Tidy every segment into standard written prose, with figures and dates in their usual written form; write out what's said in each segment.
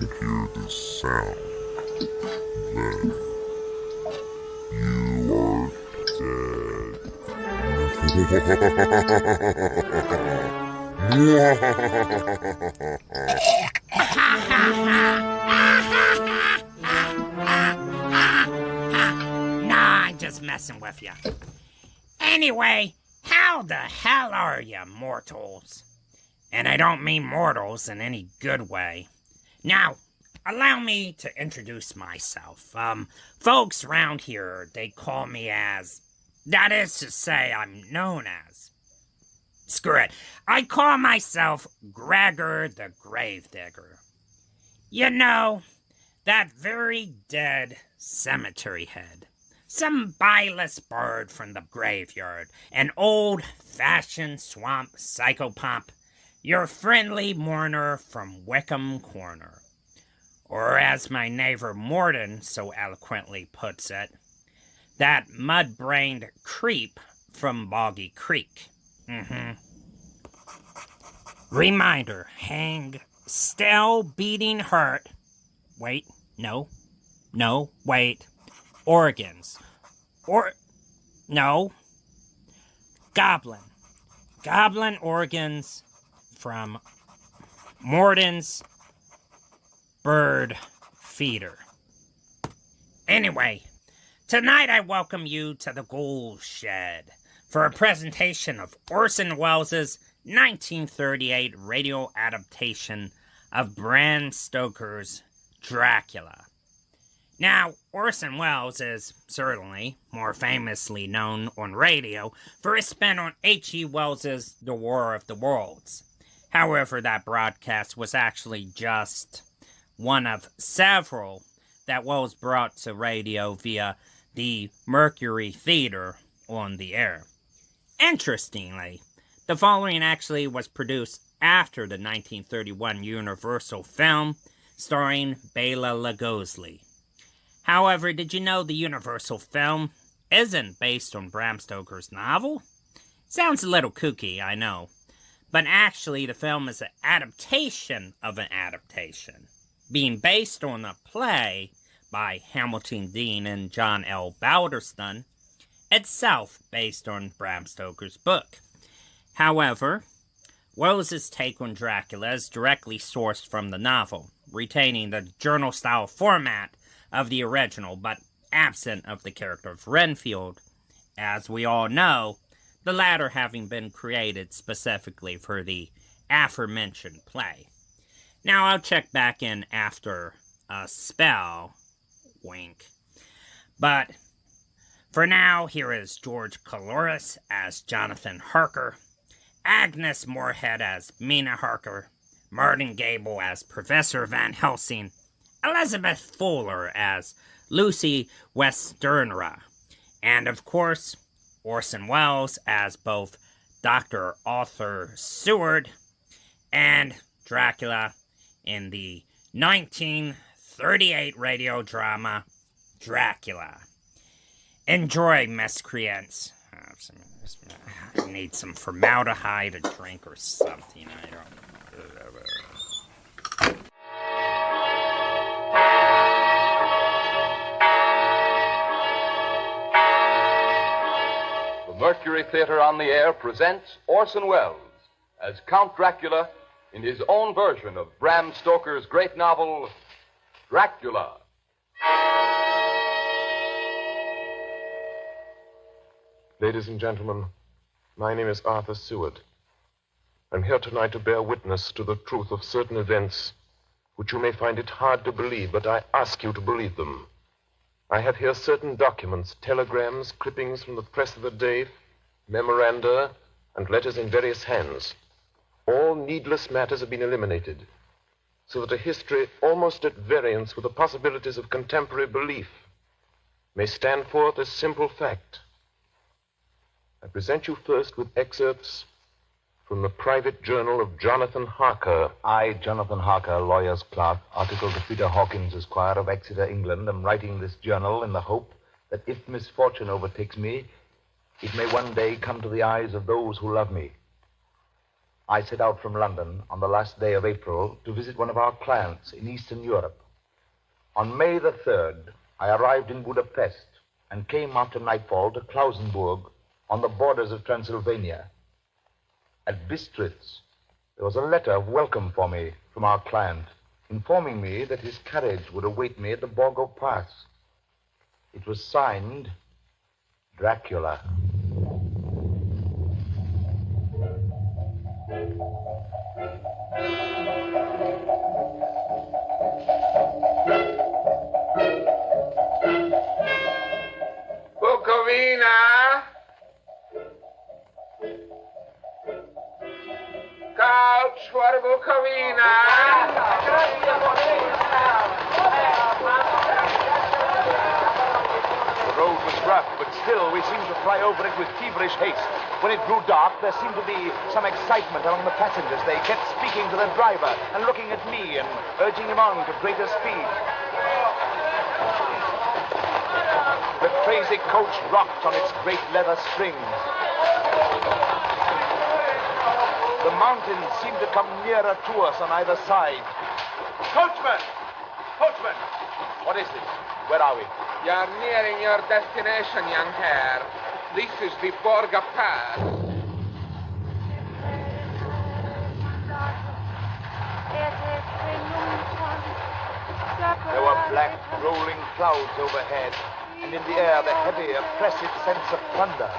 hear this sound, then you are Nah, I'm just messing with you. Anyway, how the hell are you, mortals? And I don't mean mortals in any good way. Now, allow me to introduce myself. Folks around here, they call me as... That is to say, I'm known as... Screw it. I call myself Gregor the Gravedigger. You know, that very dead cemetery head. Some bileless bird from the graveyard. An old-fashioned swamp psychopomp. Your friendly mourner from Wickham Corner. Or as my neighbor Morden so eloquently puts it, that mud-brained creep from Boggy Creek. Reminder, hang, still beating hurt. Wait, no, wait. Organs. Goblin organs from Morden's bird feeder. Anyway, tonight I welcome you to the Ghoul Shed for a presentation of Orson Welles' 1938 radio adaptation of Bram Stoker's Dracula. Now, Orson Welles is certainly more famously known on radio for his spin on H.G. Wells' The War of the Worlds. However, that broadcast was actually just one of several that Wells brought to radio via the Mercury Theater on the air. Interestingly, the following actually was produced after the 1931 Universal film starring Bela Lugosi. However, did you know the Universal film isn't based on Bram Stoker's novel? Sounds a little kooky, I know. But actually, the film is an adaptation of an adaptation, being based on a play by Hamilton Dean and John L. Balderston, itself based on Bram Stoker's book. However, Wells' take on Dracula is directly sourced from the novel, retaining the journal-style format of the original, but absent of the character of Renfield, as we all know, the latter having been created specifically for the aforementioned play. Now, I'll check back in after a spell, wink. But for now, here is George Coulouris as Jonathan Harker, Agnes Moorehead as Mina Harker, Martin Gable as Professor Van Helsing, Elizabeth Fuller as Lucy Westenra, and of course, Orson Welles as both Dr. Arthur Seward and Dracula in the 1938 radio drama Dracula. Enjoy, miscreants. I need some formaldehyde, a drink, or something. I don't know. Mercury Theater on the Air presents Orson Welles as Count Dracula in his own version of Bram Stoker's great novel, Dracula. Ladies and gentlemen, my name is Arthur Seward. I'm here tonight to bear witness to the truth of certain events which you may find it hard to believe, but I ask you to believe them. I have here certain documents, telegrams, clippings from the press of the day, memoranda, and letters in various hands. All needless matters have been eliminated, so that a history almost at variance with the possibilities of contemporary belief may stand forth as simple fact. I present you first with excerpts from the private journal of Jonathan Harker. I, Jonathan Harker, lawyer's clerk, article to Peter Hawkins, Esquire of Exeter, England, am writing this journal in the hope that if misfortune overtakes me, it may one day come to the eyes of those who love me. I set out from London on the last day of April to visit one of our clients in Eastern Europe. On May the 3rd, I arrived in Budapest and came after nightfall to Klausenburg on the borders of Transylvania. At Bistritz, there was a letter of welcome for me from our client, informing me that his carriage would await me at the Borgo Pass. It was signed Dracula. Bukovina! Couch for Bukovina! The road was rough, but still we seemed to fly over it with feverish haste. When it grew dark, there seemed to be some excitement among the passengers. They kept speaking to the driver and looking at me and urging him on to greater speed. The crazy coach rocked on its great leather springs. The mountains seemed to come nearer to us on either side. Coachman! Coachman! What is this? Where are we? You're nearing your destination, young hare. This is the Borga Pass. There were black, rolling clouds overhead, and in the air the heavy, oppressive sense of thunder.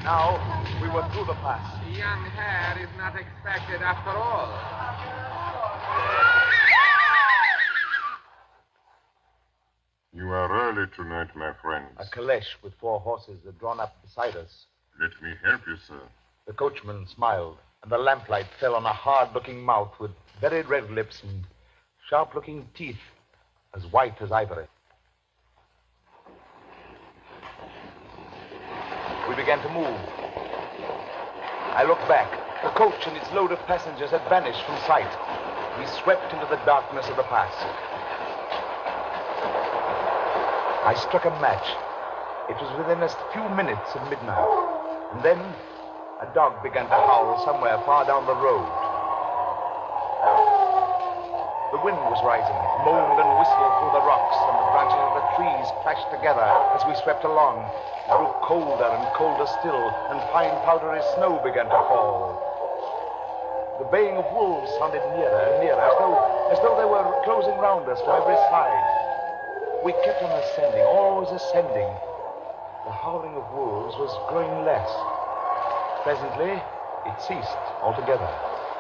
Now, we were through the pass. The young hare is not expected after all. You are early tonight, my friends. A caleche with 4 horses had drawn up beside us. Let me help you, sir. The coachman smiled, and the lamplight fell on a hard-looking mouth with very red lips and sharp-looking teeth as white as ivory. We began to move. I looked back. The coach and its load of passengers had vanished from sight. We swept into the darkness of the pass. I struck a match. It was within a few minutes of midnight. And then a dog began to howl somewhere far down the road. The wind was rising. It moaned and whistled through the rocks, and the branches of the trees clashed together as we swept along. It grew colder and colder still, and fine powdery snow began to fall. The baying of wolves sounded nearer and nearer, as though they were closing round us from every side. We kept on ascending, always ascending. The howling of wolves was growing less. Presently, it ceased altogether.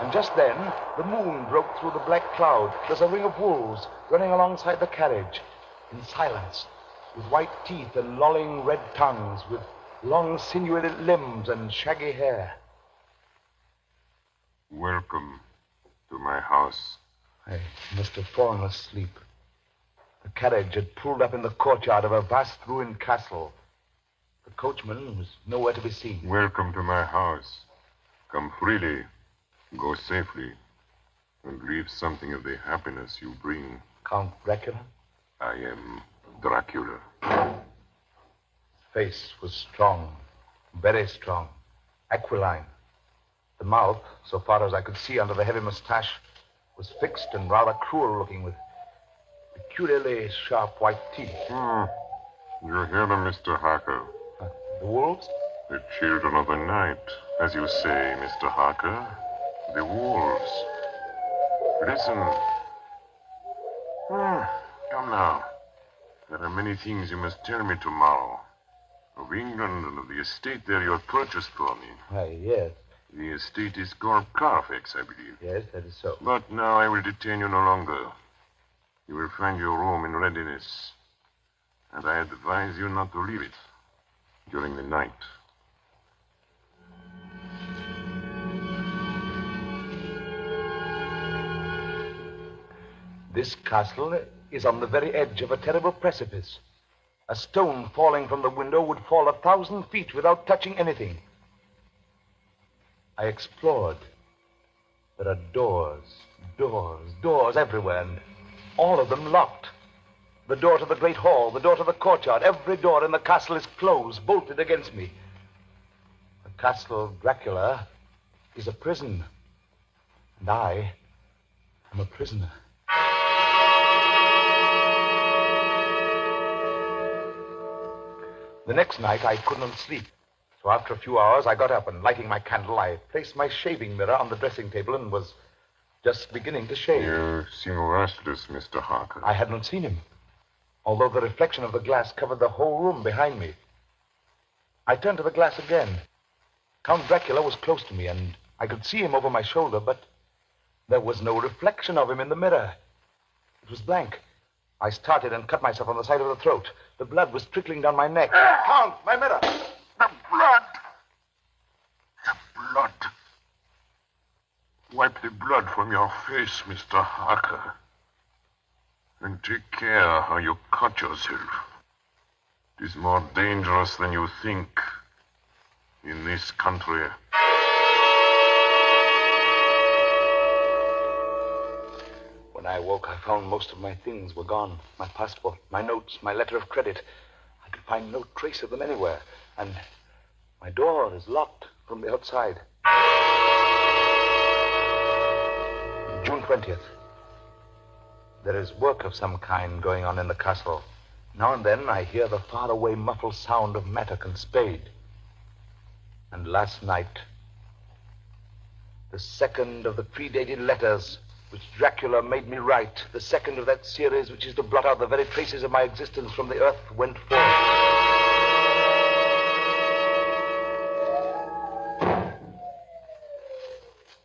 And just then, the moon broke through the black cloud. There's a ring of wolves running alongside the carriage, in silence, with white teeth and lolling red tongues, with long sinewy limbs and shaggy hair. Welcome to my house. I must have fallen asleep. The carriage had pulled up in the courtyard of a vast ruined castle. The coachman was nowhere to be seen. Welcome to my house. Come freely, go safely, and leave something of the happiness you bring. Count Dracula? I am Dracula. His face was strong, very strong, aquiline. The mouth, so far as I could see under the heavy mustache, was fixed and rather cruel-looking, with peculiarly sharp white teeth. You hear them, Mr. Harker. The wolves? The children of the night, as you say, Mr. Harker. The wolves. Listen. Come now. There are many things you must tell me tomorrow. Of England and of the estate there you have purchased for me. Why, yes. The estate is called Carfax, I believe. Yes, that is so. But now I will detain you no longer. You will find your room in readiness. And I advise you not to leave it during the night. This castle is on the very edge of a terrible precipice. A stone falling from the window would fall 1,000 feet without touching anything. I explored. There are doors everywhere, and all of them locked. The door to the great hall, the door to the courtyard, every door in the castle is closed, bolted against me. The castle of Dracula is a prison, and I am a prisoner. The next night, I couldn't sleep. So after a few hours, I got up and, lighting my candle, I placed my shaving mirror on the dressing table and was just beginning to shave. You seem restless, Mr. Harker. I hadn't seen him, although the reflection of the glass covered the whole room behind me. I turned to the glass again. Count Dracula was close to me, and I could see him over my shoulder, but there was no reflection of him in the mirror. It was blank. I started and cut myself on the side of the throat. The blood was trickling down my neck. Count, my mirror! The blood! The blood! Wipe the blood from your face, Mr. Harker. And take care how you cut yourself. It is more dangerous than you think in this country. When I woke, I found most of my things were gone. My passport, my notes, my letter of credit. I could find no trace of them anywhere. And my door is locked from the outside. June 20th. There is work of some kind going on in the castle. Now and then I hear the faraway muffled sound of mattock and spade. And last night, the second of the predated letters which Dracula made me write, the second of that series which is to blot out the very traces of my existence from the earth, went forth.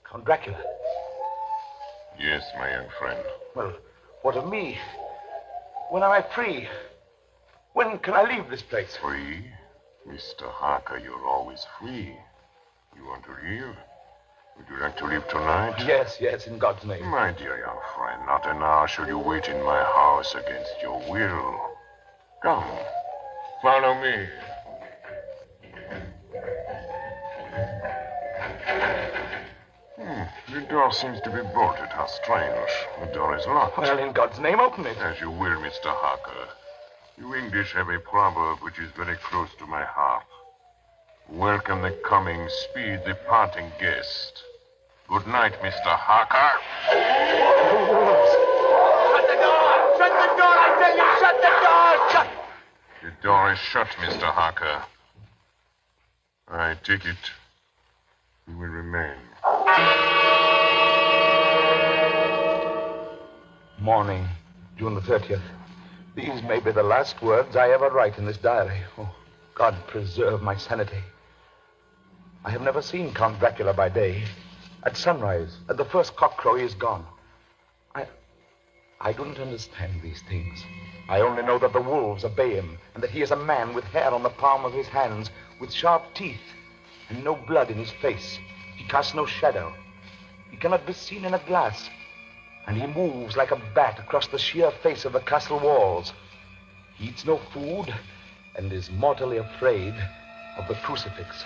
Count Dracula. Yes, my young friend. Well, what of me? When am I free? When can I leave this place? Free? Mr. Harker, you're always free. You want to leave? Would you like to leave tonight? Yes, in God's name. My dear young friend, not an hour shall you wait in my house against your will. Come, follow me. The door seems to be bolted. How strange. The door is locked. Well, in God's name, open it. As you will, Mr. Harker. You English have a proverb which is very close to my heart. Welcome the coming, speed the parting guest. Good night, Mr. Harker. Shut the door! Shut the door, I tell you! Shut the door! Shut! The door is shut, Mr. Harker. I take it you will remain. Morning, June the 30th. These may be the last words I ever write in this diary. Oh, God preserve my sanity. I have never seen Count Dracula by day. At sunrise, at the first cockcrow, he is gone. I don't understand these things. I only know that the wolves obey him, and that he is a man with hair on the palm of his hands, with sharp teeth, and no blood in his face. He casts no shadow. He cannot be seen in a glass, and he moves like a bat across the sheer face of the castle walls. He eats no food, and is mortally afraid of the crucifix.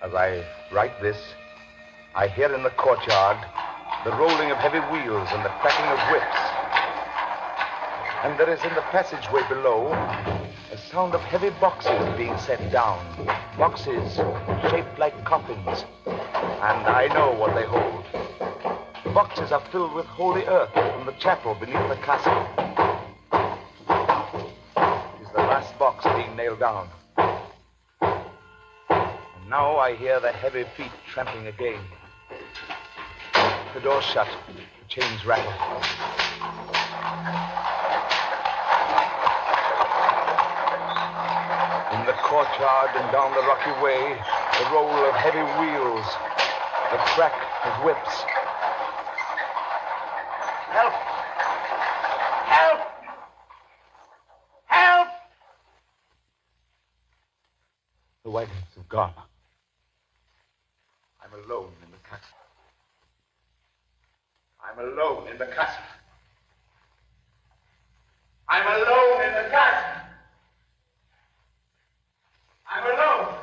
As I write this, I hear in the courtyard the rolling of heavy wheels and the cracking of whips. And there is in the passageway below a sound of heavy boxes being set down. Boxes shaped like coffins. And I know what they hold. The boxes are filled with holy earth from the chapel beneath the castle. It is the last box being nailed down. And now I hear the heavy feet tramping again. The door shut, the chains rattle. In the courtyard and down the rocky way, the roll of heavy wheels, the crack of whips. Help! Help! Help! The wagons have gone. I'm alone in the castle. I'm alone in the castle. I'm alone in the castle. I'm alone.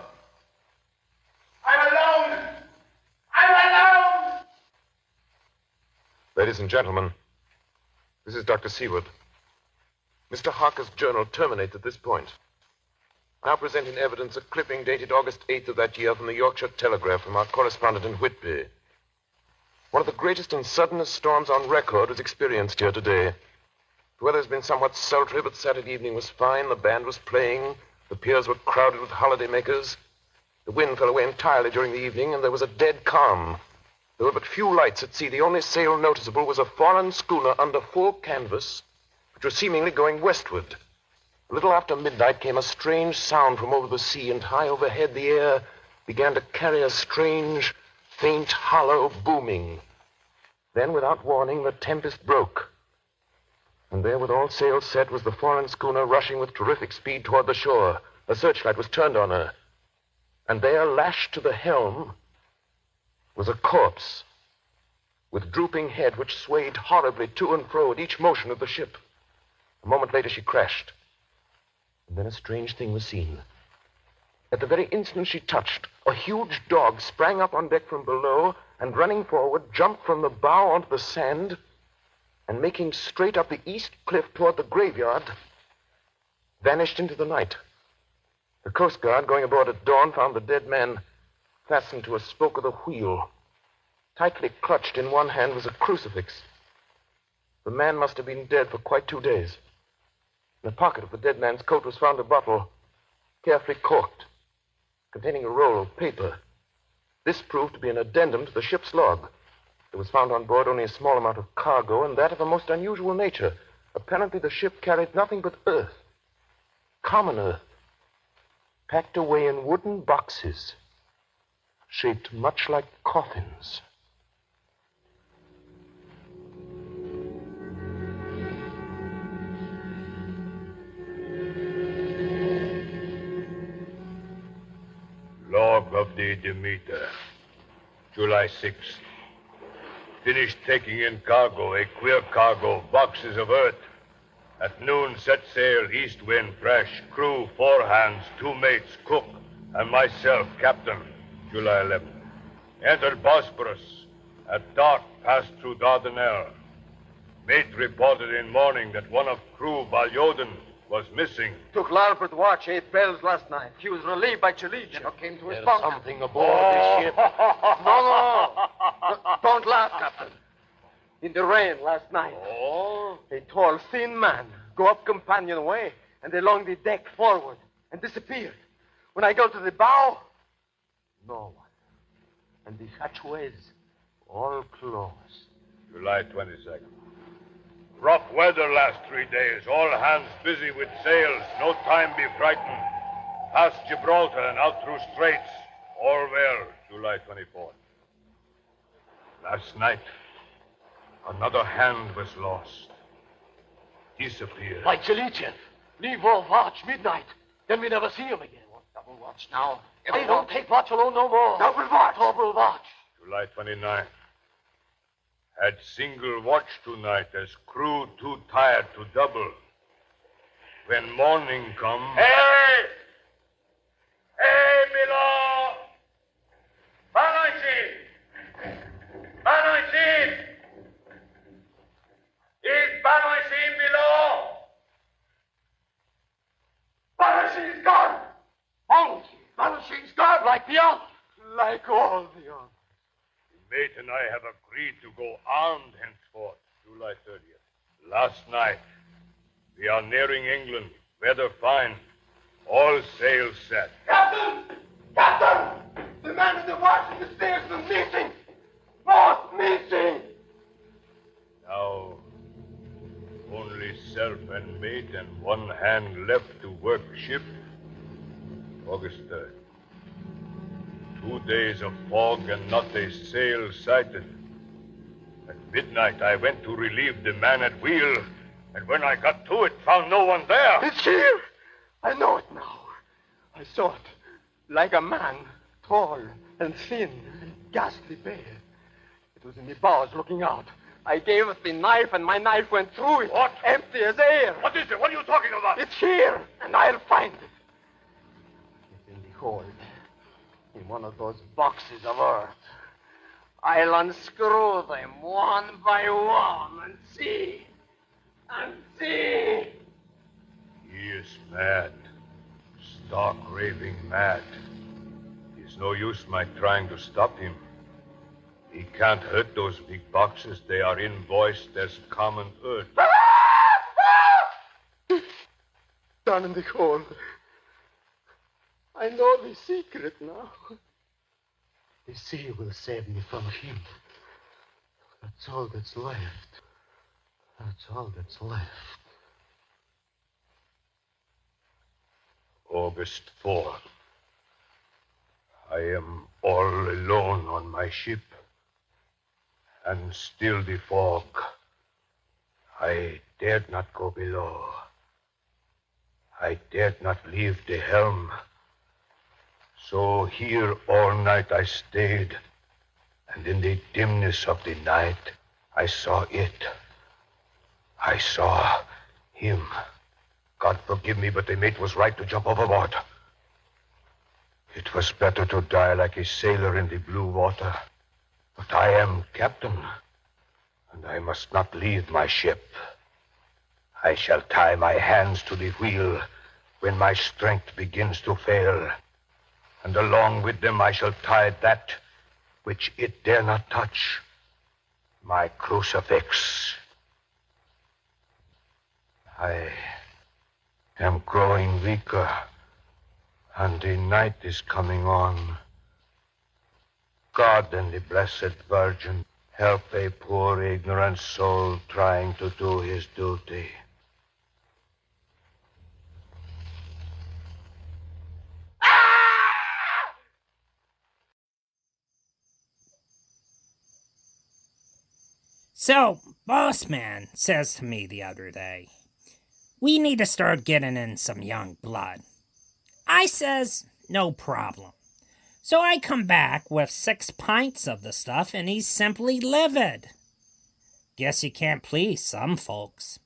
I'm alone. I'm alone. Ladies and gentlemen, This is Dr. Seward. Mr. Harker's journal terminates at this point. I now present in evidence a clipping dated August 8th of that year from the Yorkshire Telegraph from our correspondent in Whitby. One of the greatest and suddenest storms on record was experienced here today. The weather has been somewhat sultry, but Saturday evening was fine. The band was playing. The piers were crowded with holidaymakers. The wind fell away entirely during the evening, and there was a dead calm. There were but few lights at sea. The only sail noticeable was a foreign schooner under full canvas, which was seemingly going westward. A little after midnight came a strange sound from over the sea, and high overhead the air began to carry a strange, faint, hollow booming. Then, without warning, the tempest broke. And there, with all sails set, was the foreign schooner rushing with terrific speed toward the shore. A searchlight was turned on her. And there, lashed to the helm, was a corpse with drooping head which swayed horribly to and fro at each motion of the ship. A moment later, she crashed. And then a strange thing was seen. At the very instant she touched, a huge dog sprang up on deck from below and, running forward, jumped from the bow onto the sand and, making straight up the east cliff toward the graveyard, vanished into the night. The Coast Guard, going aboard at dawn, found the dead man fastened to a spoke of the wheel. Tightly clutched in one hand was a crucifix. The man must have been dead for quite 2 days. In the pocket of the dead man's coat was found a bottle, carefully corked, containing a roll of paper. This proved to be an addendum to the ship's log. There was found on board only a small amount of cargo, and that of a most unusual nature. Apparently the ship carried nothing but earth, common earth, packed away in wooden boxes, shaped much like coffins. Log of the Demeter, July 6th. Finished taking in cargo, a queer cargo, boxes of earth. At noon, set sail, east wind, fresh. Crew, 4 hands, 2 mates, cook, and myself, captain, July 11th. Entered Bosporus. At dark, passed through Dardanelles. Mate reported in morning that one of crew, Balyoden, was missing. Took larboard watch, 8 bells last night. He was relieved by Chalicia. Came to his There's bunk. something aboard this ship. No. Don't laugh, Captain. In the rain last night. Oh? A tall, thin man go up companionway and along the deck forward and disappeared. When I go to the bow, no one. And the hatchways all closed. July 22nd. Rough weather last 3 days. All hands busy with sails. No time be frightened. Past Gibraltar and out through straits. All well. July 24th. Last night, another hand was lost. Disappeared. Like Chalicia. Leave off watch midnight. Then we never see him again. Double watch now. I don't take watch alone no more. Double watch. Double watch. July 29th. Had single watch tonight as crew too tired to double. When morning come... Hey! Hey, below! Banoisin! Banoisin! Is Banoisin below? Banoisin's gone. Banoisin's gone like the others. Like all the others. Mate and I have agreed to go armed henceforth, July 30th. Last night, we are nearing England. Weather fine. All sails set. Captain! Captain! The man in the watch in the stairs is missing. Both missing. Now, only self and mate and 1 hand left to work ship. August 3rd. 2 days of fog and not a sail sighted. At midnight, I went to relieve the man at wheel, and when I got to it, found no one there. It's here. I know it now. I saw it. Like a man, tall and thin and ghastly pale. It was in the bows looking out. I gave it the knife, and my knife went through it. What? Empty as air. What is it? What are you talking about? It's here, and I'll find it. It's in the hold. In one of those boxes of earth. I'll unscrew them one by one and see. Mad. Stark raving mad. It's no use my trying to stop him. He can't hurt those big boxes. They are invoiced as common earth. Down in the cold. I know the secret now. The sea will save me from him. That's all that's left. That's all that's left. August 4. I am all alone on my ship. And still the fog. I dared not go below. I dared not leave the helm. So here all night I stayed, and in the dimness of the night, I saw it. I saw him. God forgive me, but the mate was right to jump overboard. It was better to die like a sailor in the blue water. But I am captain, and I must not leave my ship. I shall tie my hands to the wheel when my strength begins to fail. And along with them I shall tie that which it dare not touch, my crucifix. I am growing weaker, and the night is coming on. God and the Blessed Virgin help a poor ignorant soul trying to do his duty. So, Boss Man says to me the other day, we need to start getting in some young blood. I says, no problem. So I come back with 6 pints of the stuff, and he's simply livid. Guess you can't please some folks.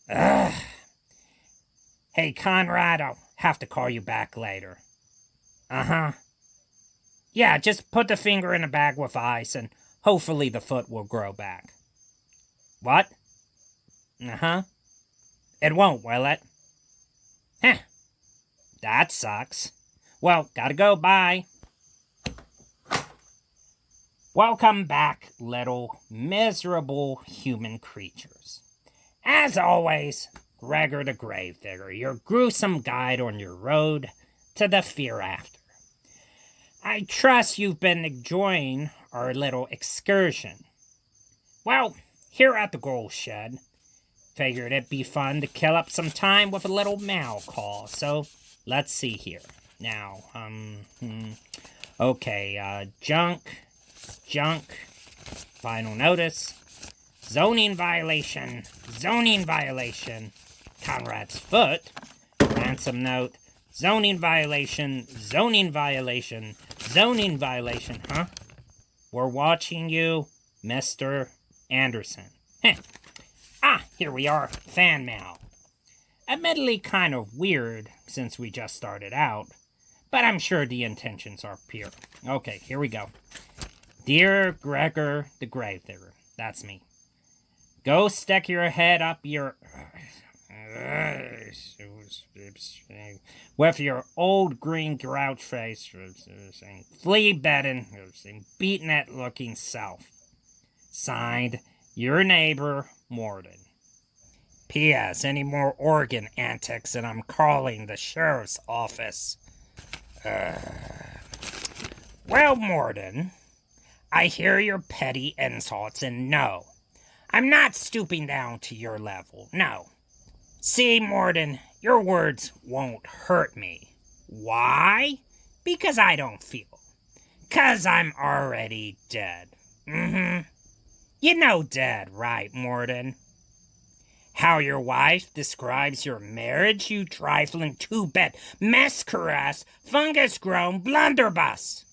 Ugh. Hey, Conrad, I'll have to call you back later. Uh-huh. Yeah, just put the finger in a bag with ice, and hopefully the foot will grow back. What? Uh-huh. It won't, will it? Heh. That sucks. Well, gotta go, bye. Welcome back, little miserable human creatures. As always, Gregor the Gravedigger, your gruesome guide on your road to the hereafter. I trust you've been enjoying our little excursion. Well, here at the Gold Shed, figured it'd be fun to kill up some time with a little mail call, so let's see here. Now, okay, junk, final notice, zoning violation, Conrad's foot, ransom note, zoning violation, huh? We're watching you, Mr. Anderson. Heh. Ah, here we are, fan mail. Admittedly kind of weird since we just started out, but I'm sure the intentions are pure. Okay, here we go. Dear Gregor the Gravedigger, that's me. Go stick your head up your... with your old green grouch face, flea-bedding, beaten-at-looking self. Signed, your neighbor, Morden. P.S. Any more organ antics and I'm calling the sheriff's office. Well, Morden, I hear your petty insults, and no, I'm not stooping down to your level, no. See, Morden, your words won't hurt me. Why? Because I don't feel. 'Cause I'm already dead. You know dead, right, Morden? How your wife describes your marriage, you trifling two-bit, mess-caress, fungus-grown blunderbuss.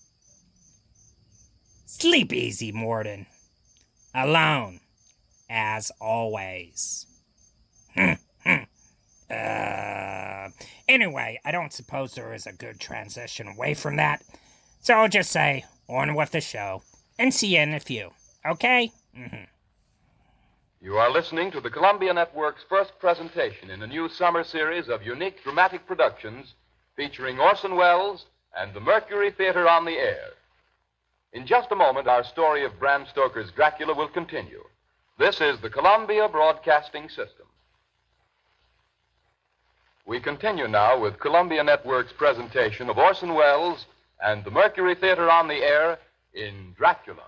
Sleep easy, Morden. Alone, as always. Anyway, I don't suppose there is a good transition away from that, so I'll just say, on with the show, and see you in a few, okay? You are listening to the Columbia Network's first presentation in a new summer series of unique dramatic productions featuring Orson Welles and the Mercury Theater on the Air. In just a moment, our story of Bram Stoker's Dracula will continue. This is the Columbia Broadcasting System. We continue now with Columbia Network's presentation of Orson Welles and the Mercury Theater on the Air in Dracula.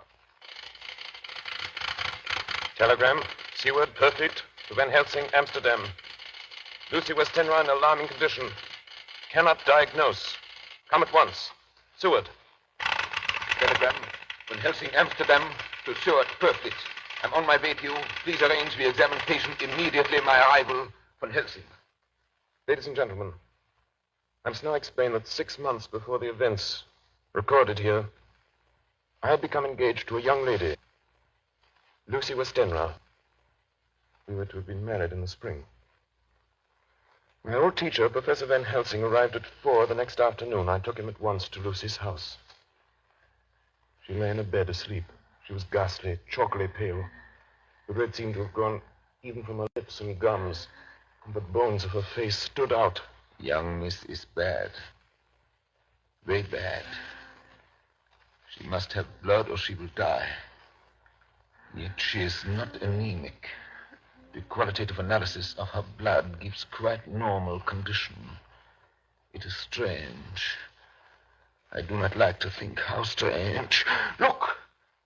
Telegram, Seward, Perfect, to Van Helsing, Amsterdam. Lucy Westenra in alarming condition. Cannot diagnose. Come at once. Seward. Telegram, Van Helsing, Amsterdam, to Stuart, Perfect. I'm on my way to you. Please arrange we examine patient immediately my arrival, Van Helsing. Ladies and gentlemen, I must now explain that 6 months before the events recorded here, I had become engaged to a young lady, Lucy Westenra. We were to have been married in the spring. My old teacher, Professor Van Helsing, arrived at 4 the next afternoon. I took him at once to Lucy's house. She lay in a bed asleep. She was ghastly, chalkily pale. The red seemed to have gone even from her lips and gums, and the bones of her face stood out. Young miss is bad. Very bad. She must have blood or she will die. Yet she is not anemic. The qualitative analysis of her blood gives quite normal condition. It is strange. I do not like to think how strange. Look!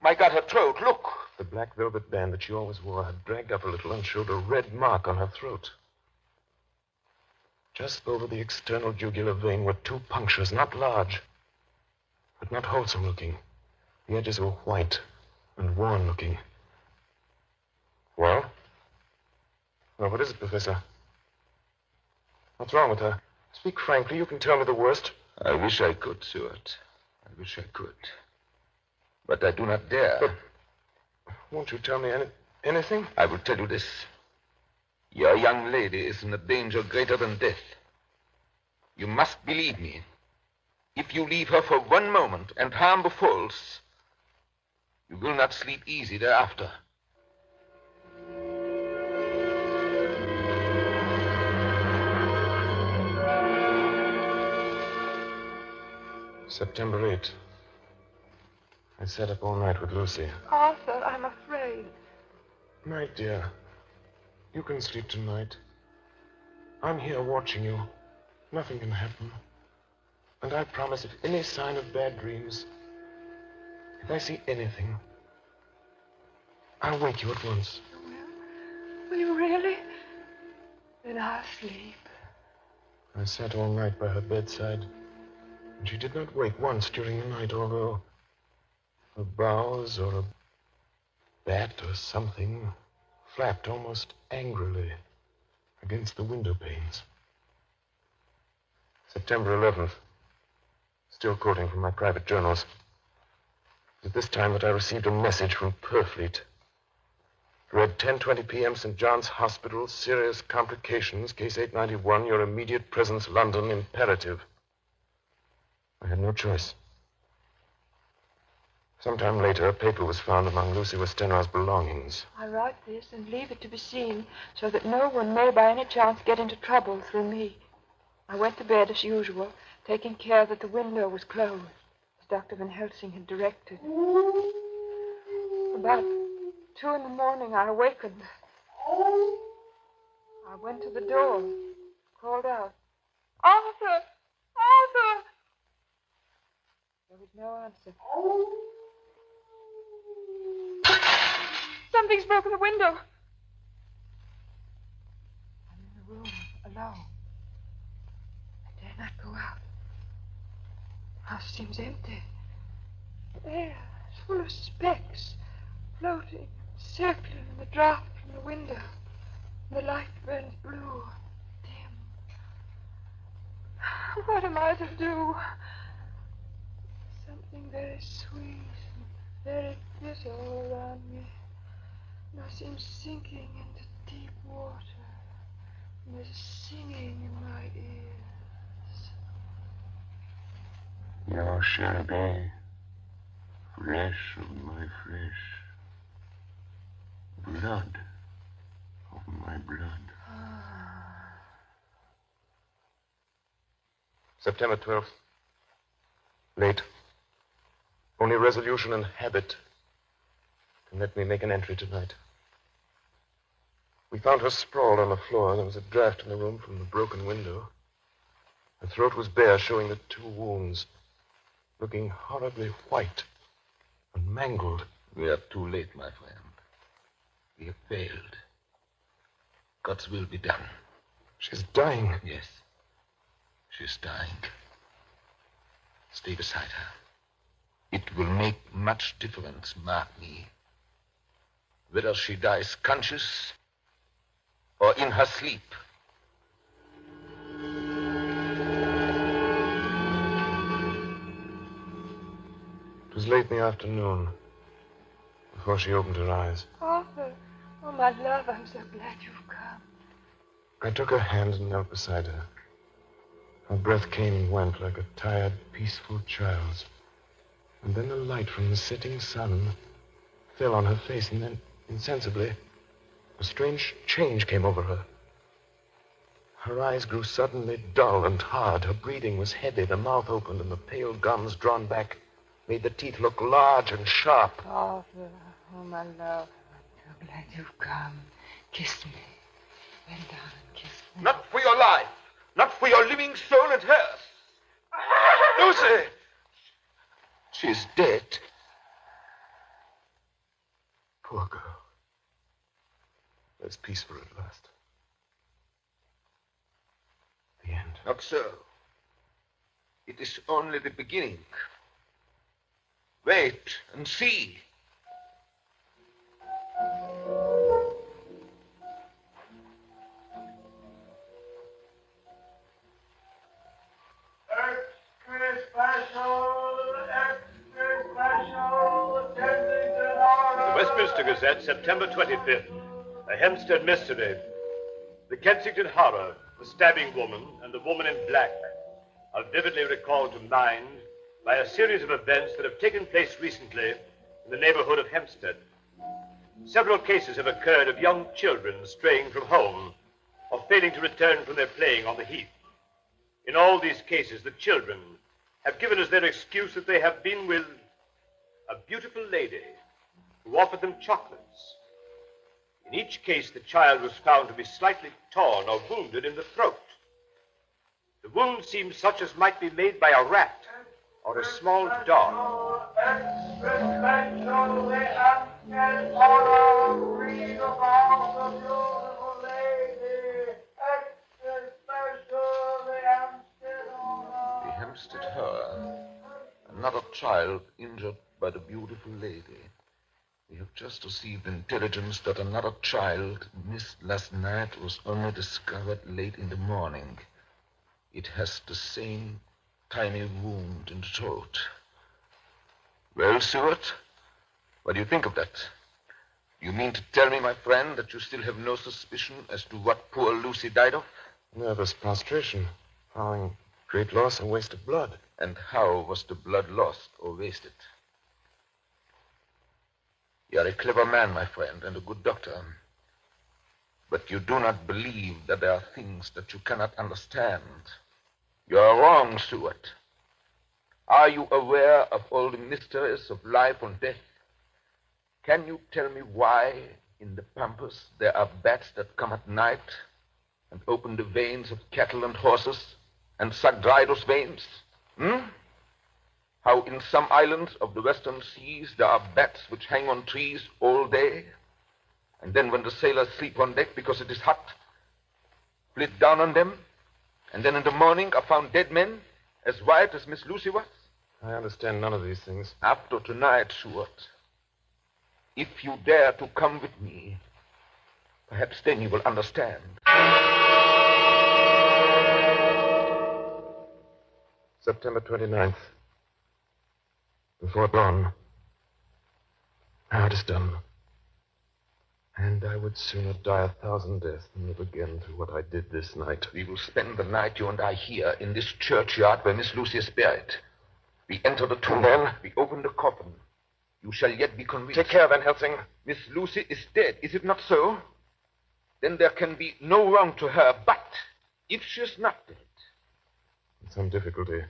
My God, her throat, look! The black velvet band that she always wore had dragged up a little and showed a red mark on her throat. Just over the external jugular vein were 2 punctures, not large, but not wholesome looking. The edges were white and worn looking. Well? Well, what is it, Professor? What's wrong with her? Speak frankly. You can tell me the worst. I wish I could, Stuart. I wish I could. But I do not dare. But won't you tell me anything? I will tell you this. Your young lady is in a danger greater than death. You must believe me. If you leave her for 1 moment and harm befalls, you will not sleep easy thereafter. September 8. I sat up all night with Lucy. Arthur, I'm afraid. My dear, you can sleep tonight. I'm here watching you. Nothing can happen. And I promise if any sign of bad dreams, if I see anything, I'll wake you at once. Will you really? Then I'll sleep. I sat all night by her bedside, and she did not wake once during the night, although a boughs or a bat or something flapped almost angrily against the window panes. September 11th. Still quoting from my private journals. At this time that I received a message from Purfleet. It read, 10:20 p.m., St. John's Hospital, serious complications, case 891, your immediate presence, London, imperative. I had no choice. Sometime later, a paper was found among Lucy Westenra's belongings. I write this and leave it to be seen so that no one may by any chance get into trouble through me. I went to bed as usual, taking care that the window was closed, as Dr. Van Helsing had directed. About 2 a.m, I awakened. I went to the door, called out, "Arthur! Arthur!" There was no answer. Something's broken the window. I'm in the room, alone. I dare not go out. The house seems empty. The air is full of specks, floating, circling in the draught from the window. And the light burns blue, dim. What am I to do? Something very sweet and very bitter all around me. And I seem sinking into deep water. And there's a singing in my ears. You shall be flesh of my flesh, blood my blood. September 12th. Late. Only resolution and habit can let me make an entry tonight. We found her sprawled on the floor. There was a draft in the room from the broken window. Her throat was bare, showing the 2 wounds, looking horribly white and mangled. We are too late, my friend. We have failed. God's will be done. She's dying. Yes. She's dying. Stay beside her. It will make much difference, mark me. Whether she dies conscious or in her sleep. It was late in the afternoon before she opened her eyes. Arthur, oh, my love, I'm so glad you've come. I took her hand and knelt beside her. Her breath came and went like a tired, peaceful child's. And then the light from the setting sun fell on her face, and then, insensibly, a strange change came over her. Her eyes grew suddenly dull and hard. Her breathing was heavy. The mouth opened, and the pale gums drawn back made the teeth look large and sharp. Arthur, oh, my love, I'm so glad you've come. Kiss me. Bend down and kiss me. Not for your life. Not for your living soul and hers. Lucy! She's dead. Poor girl. There's peace for her at last. The end. Not so. It is only the beginning. Wait and see. The Westminster Gazette, September 25th. A Hempstead mystery. The Kensington horror, the stabbing woman, and the woman in black are vividly recalled to mind by a series of events that have taken place recently in the neighborhood of Hempstead. Several cases have occurred of young children straying from home or failing to return from their playing on the heath. In all these cases, the children have given as their excuse that they have been with a beautiful lady who offered them chocolates. In each case, the child was found to be slightly torn or wounded in the throat. The wound seemed such as might be made by a rat or a small dog. The Hempstead horror. Another child injured by the beautiful lady. We have just received intelligence that another child missed last night was only discovered late in the morning. It has the same tiny wound in the throat. Well, Stuart, what do you think of that? You mean to tell me, my friend, that you still have no suspicion as to what poor Lucy died of? Nervous prostration, following great loss and waste of blood. And how was the blood lost or wasted? You are a clever man, my friend, and a good doctor. But you do not believe that there are things that you cannot understand. You are wrong, Stuart. Are you aware of all the mysteries of life and death? Can you tell me why in the pampas there are bats that come at night and open the veins of cattle and horses and suck dry those veins? How in some islands of the western seas there are bats which hang on trees all day, and then when the sailors sleep on deck because it is hot, flit down on them, and then in the morning are found dead men as white as Miss Lucy was? I understand none of these things. After tonight, Stuart, if you dare to come with me, perhaps then you will understand. September 29th. Before dawn. Now it is done. And I would sooner die 1,000 deaths than live again through what I did this night. We will spend the night, you and I, here in this churchyard where Miss Lucy is buried. We enter the tomb. And then? We open the coffin. You shall yet be convinced. Take care then, Helsing. Miss Lucy is dead, is it not so? then there can be no wrong to her. But if she is not dead... With some difficulty,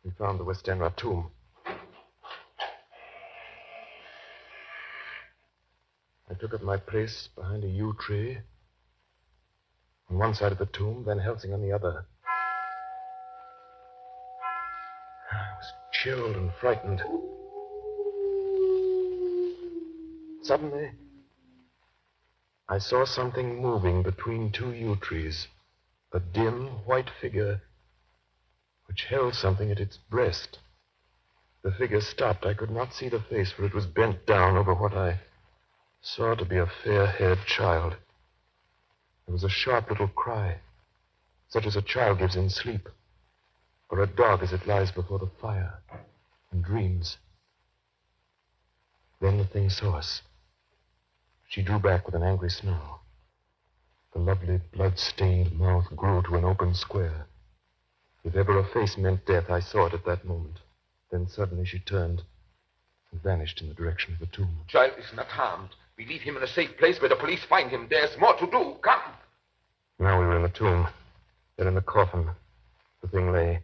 we found the Westenra tomb. I took up my place behind a yew tree on one side of the tomb, Van Helsing on the other. I was chilled and frightened. Suddenly, I saw something moving between two yew trees, a dim white figure which held something at its breast. The figure stopped. I could not see the face, for it was bent down over what I saw to be a fair-haired child. There was a sharp little cry, such as a child gives in sleep, or a dog as it lies before the fire and dreams. Then the thing saw us. She drew back with an angry snarl. The lovely blood-stained mouth grew to an open square. If ever a face meant death, I saw it at that moment. Then suddenly she turned and vanished in the direction of the tomb. Child is not harmed. We leave him in a safe place where the police find him. There's more to do. Come. Now we were in the tomb. Then in the coffin. The thing lay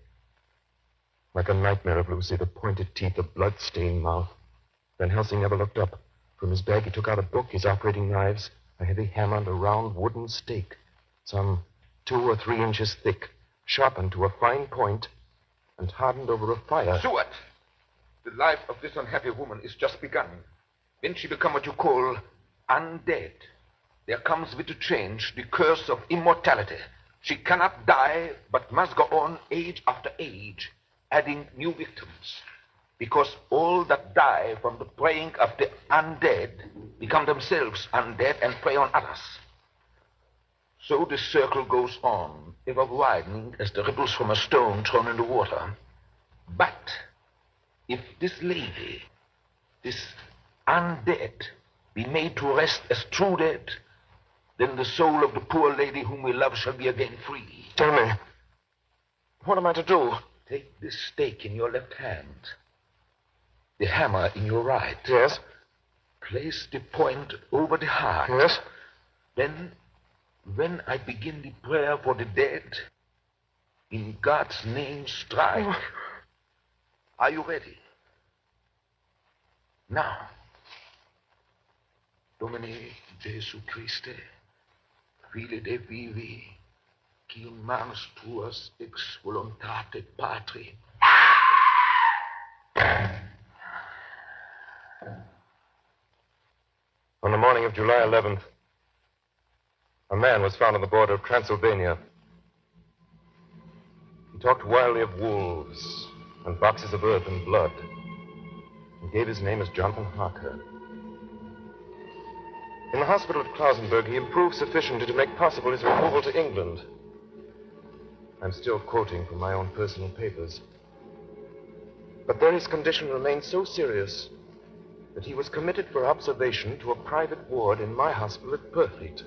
like a nightmare of Lucy, the pointed teeth, the blood-stained mouth. Van Helsing never looked up. From his bag he took out a book, his operating knives, a heavy hammer, and a round wooden stake, some 2 or 3 inches thick, sharpened to a fine point, and hardened over a fire. Stuart, the life of this unhappy woman is just begun. When she become what you call undead, there comes with the change the curse of immortality. She cannot die, but must go on age after age, adding new victims. Because all that die from the preying of the undead become themselves undead and prey on others. So the circle goes on, ever widening as the ripples from a stone thrown in the water. But if this lady, this undead, be made to rest as true dead, then the soul of the poor lady whom we love shall be again free. Tell me, what am I to do? Take this stake in your left hand, the hammer in your right. Yes? Place the point over the heart. Yes? Then, when I begin the prayer for the dead, in God's name strike. Oh. Are you ready? Now, Domine Jesu Christe, Fili de vivi, qui in manus tuas ex voluntate Patri. On the morning of July 11th, a man was found on the border of Transylvania. He talked wildly of wolves and boxes of earth and blood, and gave his name as Jonathan Harker. In the hospital at Klausenberg, he improved sufficiently to make possible his removal to England. I'm still quoting from my own personal papers. But there his condition remained so serious that he was committed for observation to a private ward in my hospital at Purfleet.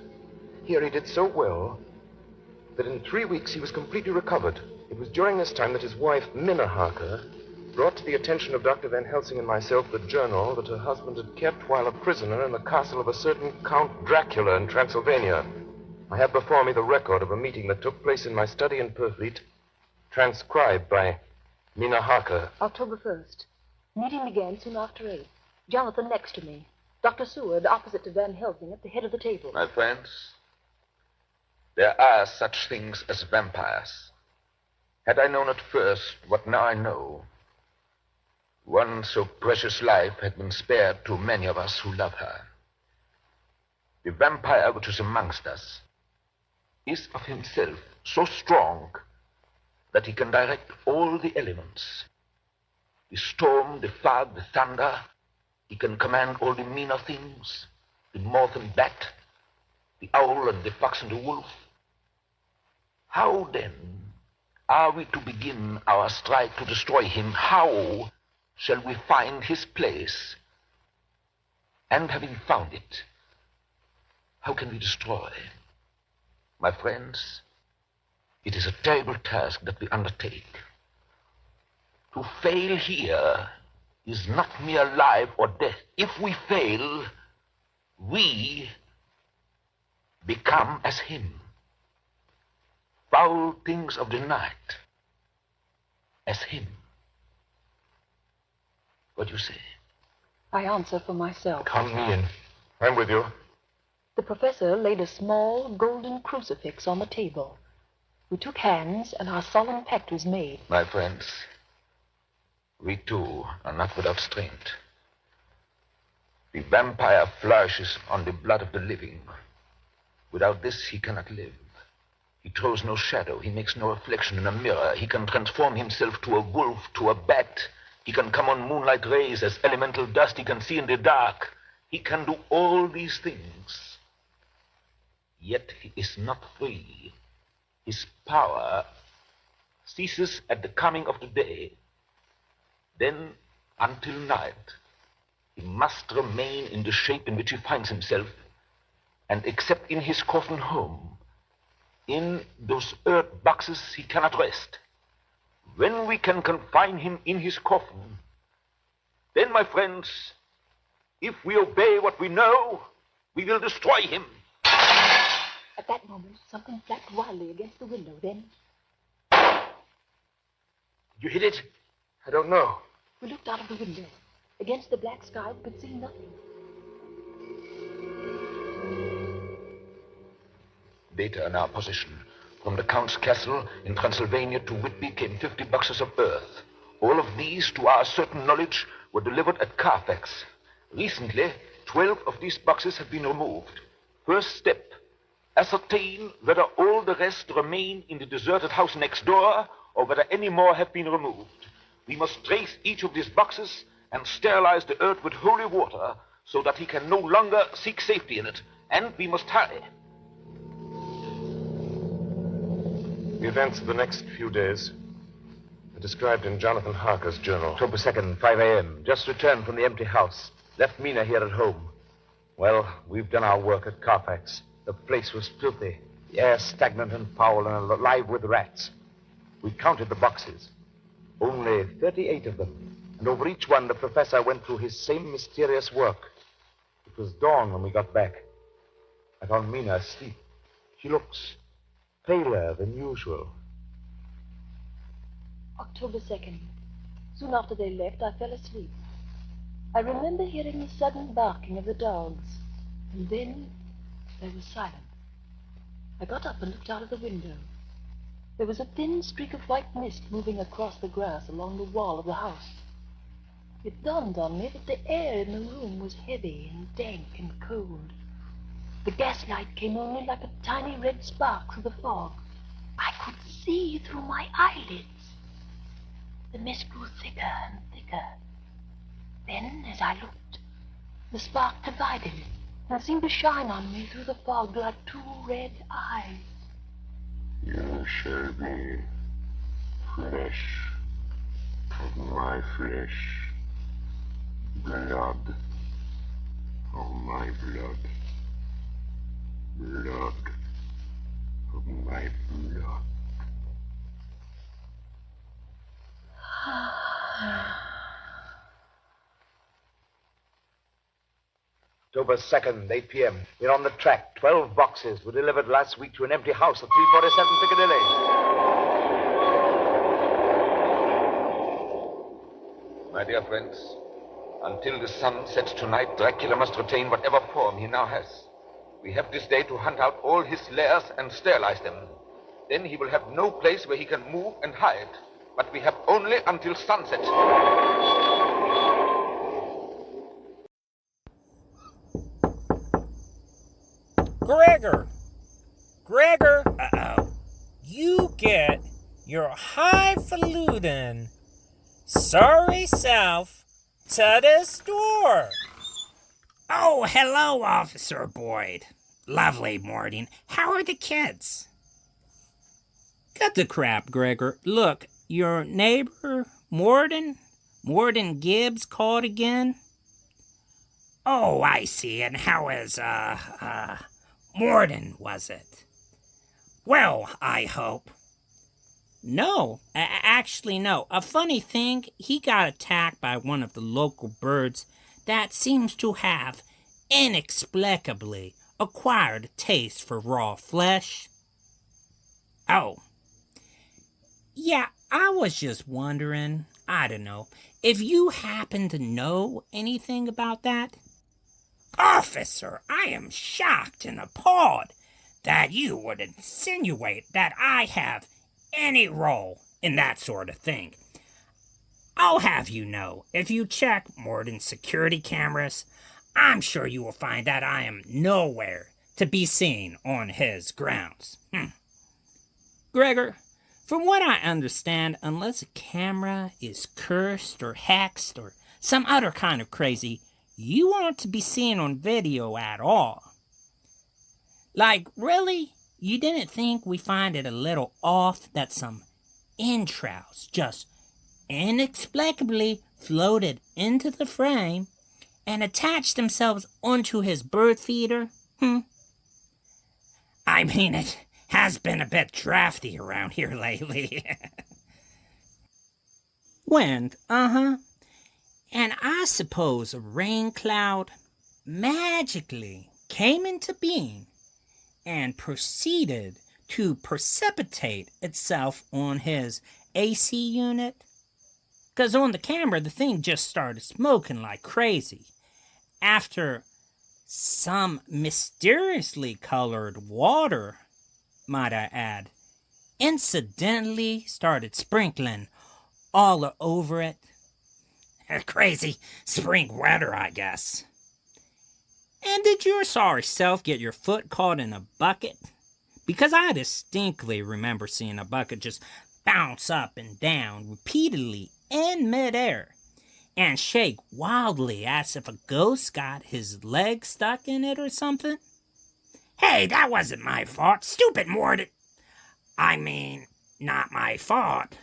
Here he did so well that in 3 weeks he was completely recovered. It was during this time that his wife, Minna Harker, brought to the attention of Dr. Van Helsing and myself the journal that her husband had kept while a prisoner in the castle of a certain Count Dracula in Transylvania. I have before me the record of a meeting that took place in my study in Purfleet, transcribed by Minna Harker. October 1st. Meeting began soon after 8. Jonathan next to me. Dr. Seward opposite to Van Helsing at the head of the table. My friends, there are such things as vampires. Had I known at first what now I know, one so precious life had been spared to many of us who love her. The vampire which is amongst us is of himself so strong that he can direct all the elements. The storm, the fog, the thunder. He can command all the meaner things, the moth and bat, the owl and the fox and the wolf. How then are we to begin our strike to destroy him? How shall we find his place? And having found it, how can we destroy? My friends, it is a terrible task that we undertake. To fail here is not mere life or death. If we fail, we become as him. Foul things of the night as him. What do you say? I answer for myself. Count me in. I'm with you. The professor laid a small golden crucifix on the table. We took hands, and our solemn pact was made. My friends, we too are not without strength. The vampire flourishes on the blood of the living. Without this, he cannot live. He throws no shadow. He makes no reflection in a mirror. He can transform himself to a wolf, to a bat. He can come on moonlight rays as elemental dust. He can see in the dark. He can do all these things. Yet he is not free. His power ceases at the coming of the day. Then, until night, he must remain in the shape in which he finds himself, and except in his coffin home, in those earth boxes, he cannot rest. When we can confine him in his coffin, then, my friends, if we obey what we know, we will destroy him. At that moment, something flapped wildly against the window. Then You hit it? I don't know. we looked out of the window. Against the black sky, we could see nothing. Data in our possession. From the Count's castle in Transylvania to Whitby came 50 boxes of earth. All of these, to our certain knowledge, were delivered at Carfax. Recently, 12 of these boxes have been removed. First step, ascertain whether all the rest remain in the deserted house next door or whether any more have been removed. We must trace each of these boxes and sterilize the earth with holy water so that he can no longer seek safety in it. And we must hurry. The events of the next few days are described in Jonathan Harker's journal. October 2nd, 5 a.m. Just returned from the empty house. Left Mina here at home. Well, we've done our work at Carfax. The place was filthy. The air stagnant and foul and alive with rats. We counted the boxes. Only 38 of them. And over each one, the professor went through his same mysterious work. It was dawn when we got back. I found Mina asleep. She looks paler than usual. October 2nd. Soon after they left, I fell asleep. I remember hearing the sudden barking of the dogs. And then there was silence. I got up and looked out of the window. There was a thin streak of white mist moving across the grass along the wall of the house. It dawned on me that the air in the room was heavy and dank and cold. The gaslight came only like a tiny red spark through the fog. I could see through my eyelids. The mist grew thicker and thicker. Then, as I looked, the spark divided and seemed to shine on me through the fog like two red eyes. You shall be flesh of my flesh, blood of my blood, blood of my blood. October 2nd, 8 p.m. We're on the track. 12 boxes were delivered last week to an empty house at 347 Piccadilly. My dear friends, until the sun sets tonight, Dracula must retain whatever form he now has. We have this day to hunt out all his lairs and sterilize them. Then he will have no place where he can move and hide. But we have only until sunset. Gregor, you get your highfalutin sorry self to the store. Oh, hello, Officer Boyd. Lovely morning. How are the kids? Cut the crap, Gregor. Look, your neighbor, Morden Gibbs called again. Oh, I see. And how is, Morden, was it? Well, I hope. No, actually no. A funny thing, he got attacked by one of the local birds that seems to have, inexplicably, acquired a taste for raw flesh. Oh, yeah, I was just wondering, I don't know, if you happen to know anything about that? Officer, I am shocked and appalled that you would insinuate that I have any role in that sort of thing. I'll have you know, if you check Morden's security cameras, I'm sure you will find that I am nowhere to be seen on his grounds. Gregor, from what I understand, unless a camera is cursed or hexed or some other kind of crazy, you aren't to be seen on video at all. Like, really? You didn't think we find it a little off that some entrails just inexplicably floated into the frame and attached themselves onto his bird feeder? I mean, it has been a bit drafty around here lately. Wind, And I suppose a rain cloud magically came into being and proceeded to precipitate itself on his AC unit. 'Cause on the camera, the thing just started smoking like crazy after some mysteriously colored water, might I add, incidentally started sprinkling all over it. Crazy spring weather, I guess. And did your sorry self get your foot caught in a bucket? Because I distinctly remember seeing a bucket just bounce up and down repeatedly in midair and shake wildly as if a ghost got his leg stuck in it or something. Hey, that wasn't my fault. Stupid Morden. I mean, not my fault.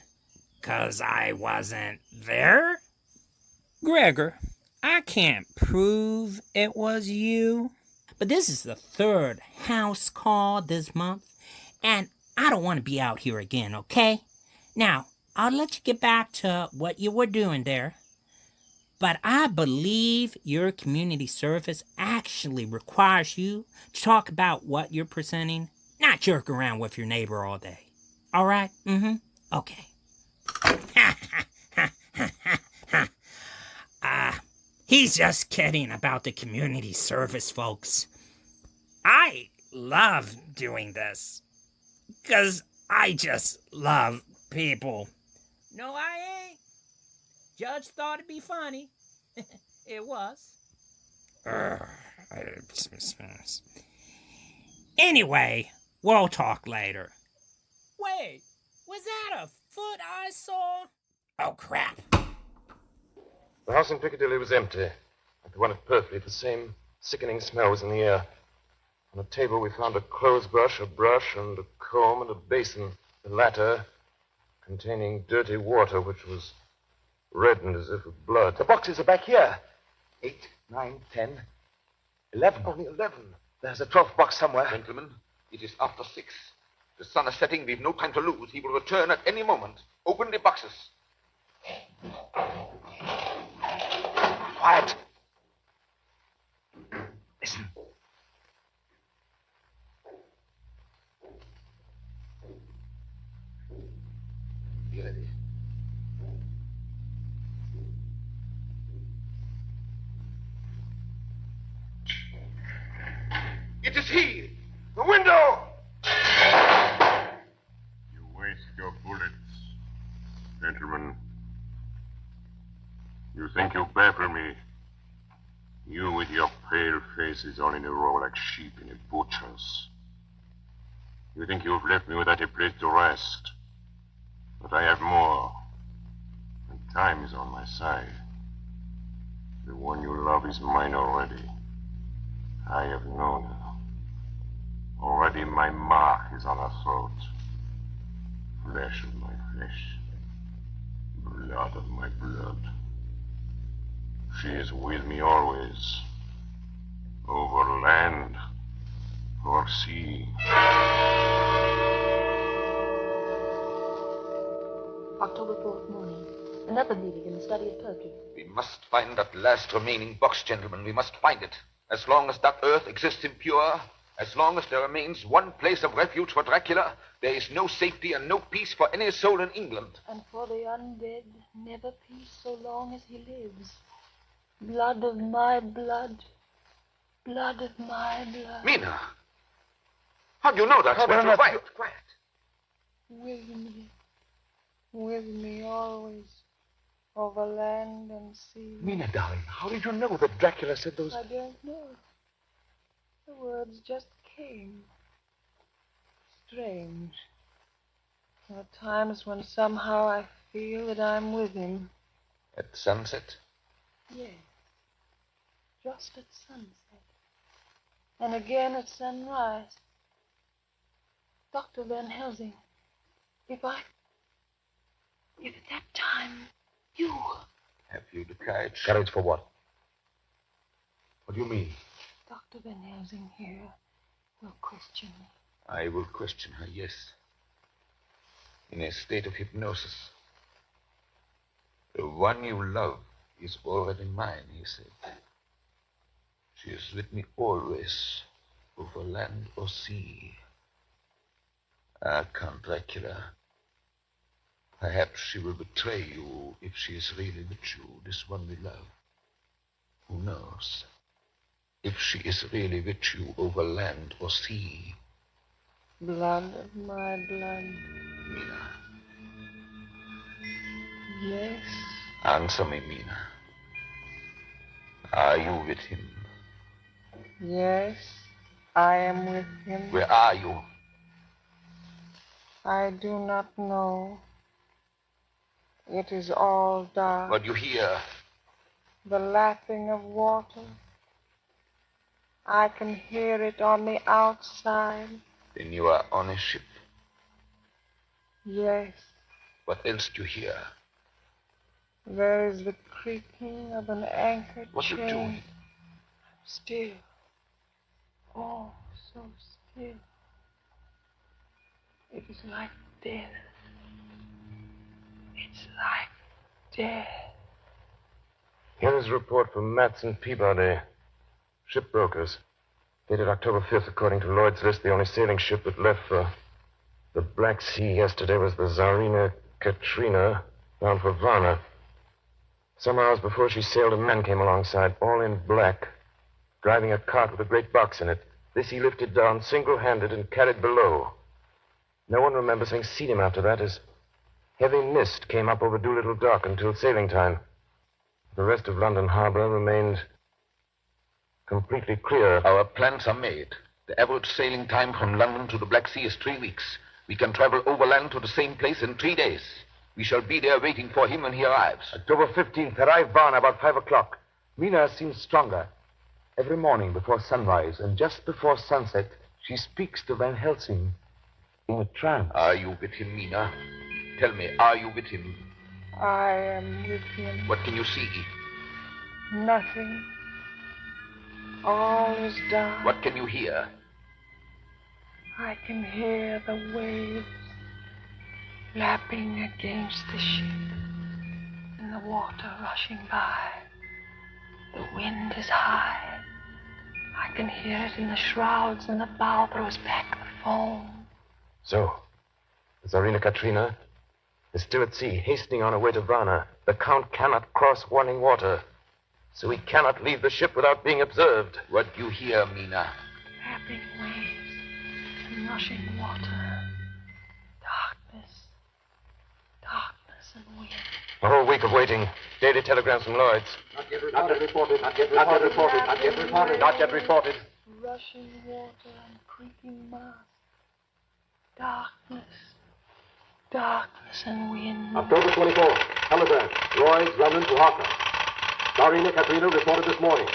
'Cause I wasn't there? Gregor, I can't prove it was you, but this is the third house call this month, and I don't want to be out here again, okay? Now, I'll let you get back to what you were doing there, but I believe your community service actually requires you to talk about what you're presenting, not jerk around with your neighbor all day. All right? Okay. He's just kidding about the community service, folks. I love doing this. 'Cause I just love people. No, I ain't. Judge thought it'd be funny. It was. Anyway, we'll talk later. Wait, was that a foot I saw? Oh, crap. The house in Piccadilly was empty. Like the one at Purfleet, the same sickening smell was in the air. On a table, we found a clothes brush, a brush, and a comb, and a basin. The latter containing dirty water, which was reddened as if with blood. The boxes are back here. 8, 9, 10, 11. Only 11. There's a 12th box somewhere. Gentlemen, it is after 6. The sun is setting. We've no time to lose. He will return at any moment. Open the boxes. Quiet. Listen. Be ready. It is he! The window! You waste your bullets, gentlemen. You think you baffle me? You with your pale faces all in a row like sheep in a butcher's. You think you've left me without a place to rest. But I have more. And time is on my side. The one you love is mine already. I have known her. Already my mark is on her throat. Flesh of my flesh. Blood of my blood. She is with me always. Over land or sea. October 4th morning. Another meeting in the study of Perky. We must find that last remaining box, gentlemen. We must find it. As long as that earth exists impure, as long as there remains one place of refuge for Dracula, there is no safety and no peace for any soul in England. And for the undead, never peace so long as he lives. Blood of my blood. Blood of my blood. Mina! How do you know that? Quiet. With me always, over land and sea. Mina, darling, how did you know that Dracula said those... I don't know. The words just came. Strange. There are times when somehow I feel that I'm with him. At sunset? Yes. Just at sunset. And again at sunrise. Dr. Van Helsing, if at that time you... Have you the courage? Courage for what? What do you mean? Dr. Van Helsing here will question me. I will question her, yes. In a state of hypnosis. The one you love is already mine, he said. She is with me always, over land or sea. Ah, Count Dracula. Perhaps she will betray you if she is really with you, this one we love. Who knows? If she is really with you over land or sea. Blood of my blood. Mina. Yes. Answer me, Mina. Are you with him? Yes, I am with him. Where are you? I do not know. It is all dark. What do you hear? The lapping of water. I can hear it on the outside. Then you are on a ship. Yes. What else do you hear? There is the creaking of an anchor What are you chain. doing? Still. Oh, so still. It is like death. It's like death. Here is a report from Matz and Peabody, shipbrokers. Dated October 5th, according to Lloyd's list, the only sailing ship that left for the Black Sea yesterday was the Tsarina Katrina, bound for Varna. Some hours before she sailed, a man came alongside, all in black, driving a cart with a great box in it. This he lifted down single-handed and carried below. No one remembers having seen him after that, as heavy mist came up over Doolittle Dock until sailing time. The rest of London Harbor remained completely clear. Our plans are made. The average sailing time from London to the Black Sea is 3 weeks. We can travel overland to the same place in 3 days. We shall be there waiting for him when he arrives. October 15th, arrive Varna about 5 o'clock. Mina seems stronger. Every morning before sunrise and just before sunset, she speaks to Van Helsing in a trance. Are you with him, Mina? Tell me, are you with him? I am with him. What can you see? Nothing. All is dark. What can you hear? I can hear the waves lapping against the ship and the water rushing by. The wind is high. I can hear it in the shrouds, and the bow throws back the foam. So, the Tsarina Katrina is still at sea, hastening on her way to Varna. The Count cannot cross running water, so he cannot leave the ship without being observed. What do you hear, Mina? Lapping waves and rushing water. Darkness. Darkness and wind. A whole week of waiting. Daily telegrams from Lloyd's. Not yet reported. Not yet reported. Not yet reported. Not yet reported. Rushing water and creaking mast. Darkness. Darkness and wind. October 24th. Telegram. Lloyd's, London to Harker. Tsarina Katrina reported this morning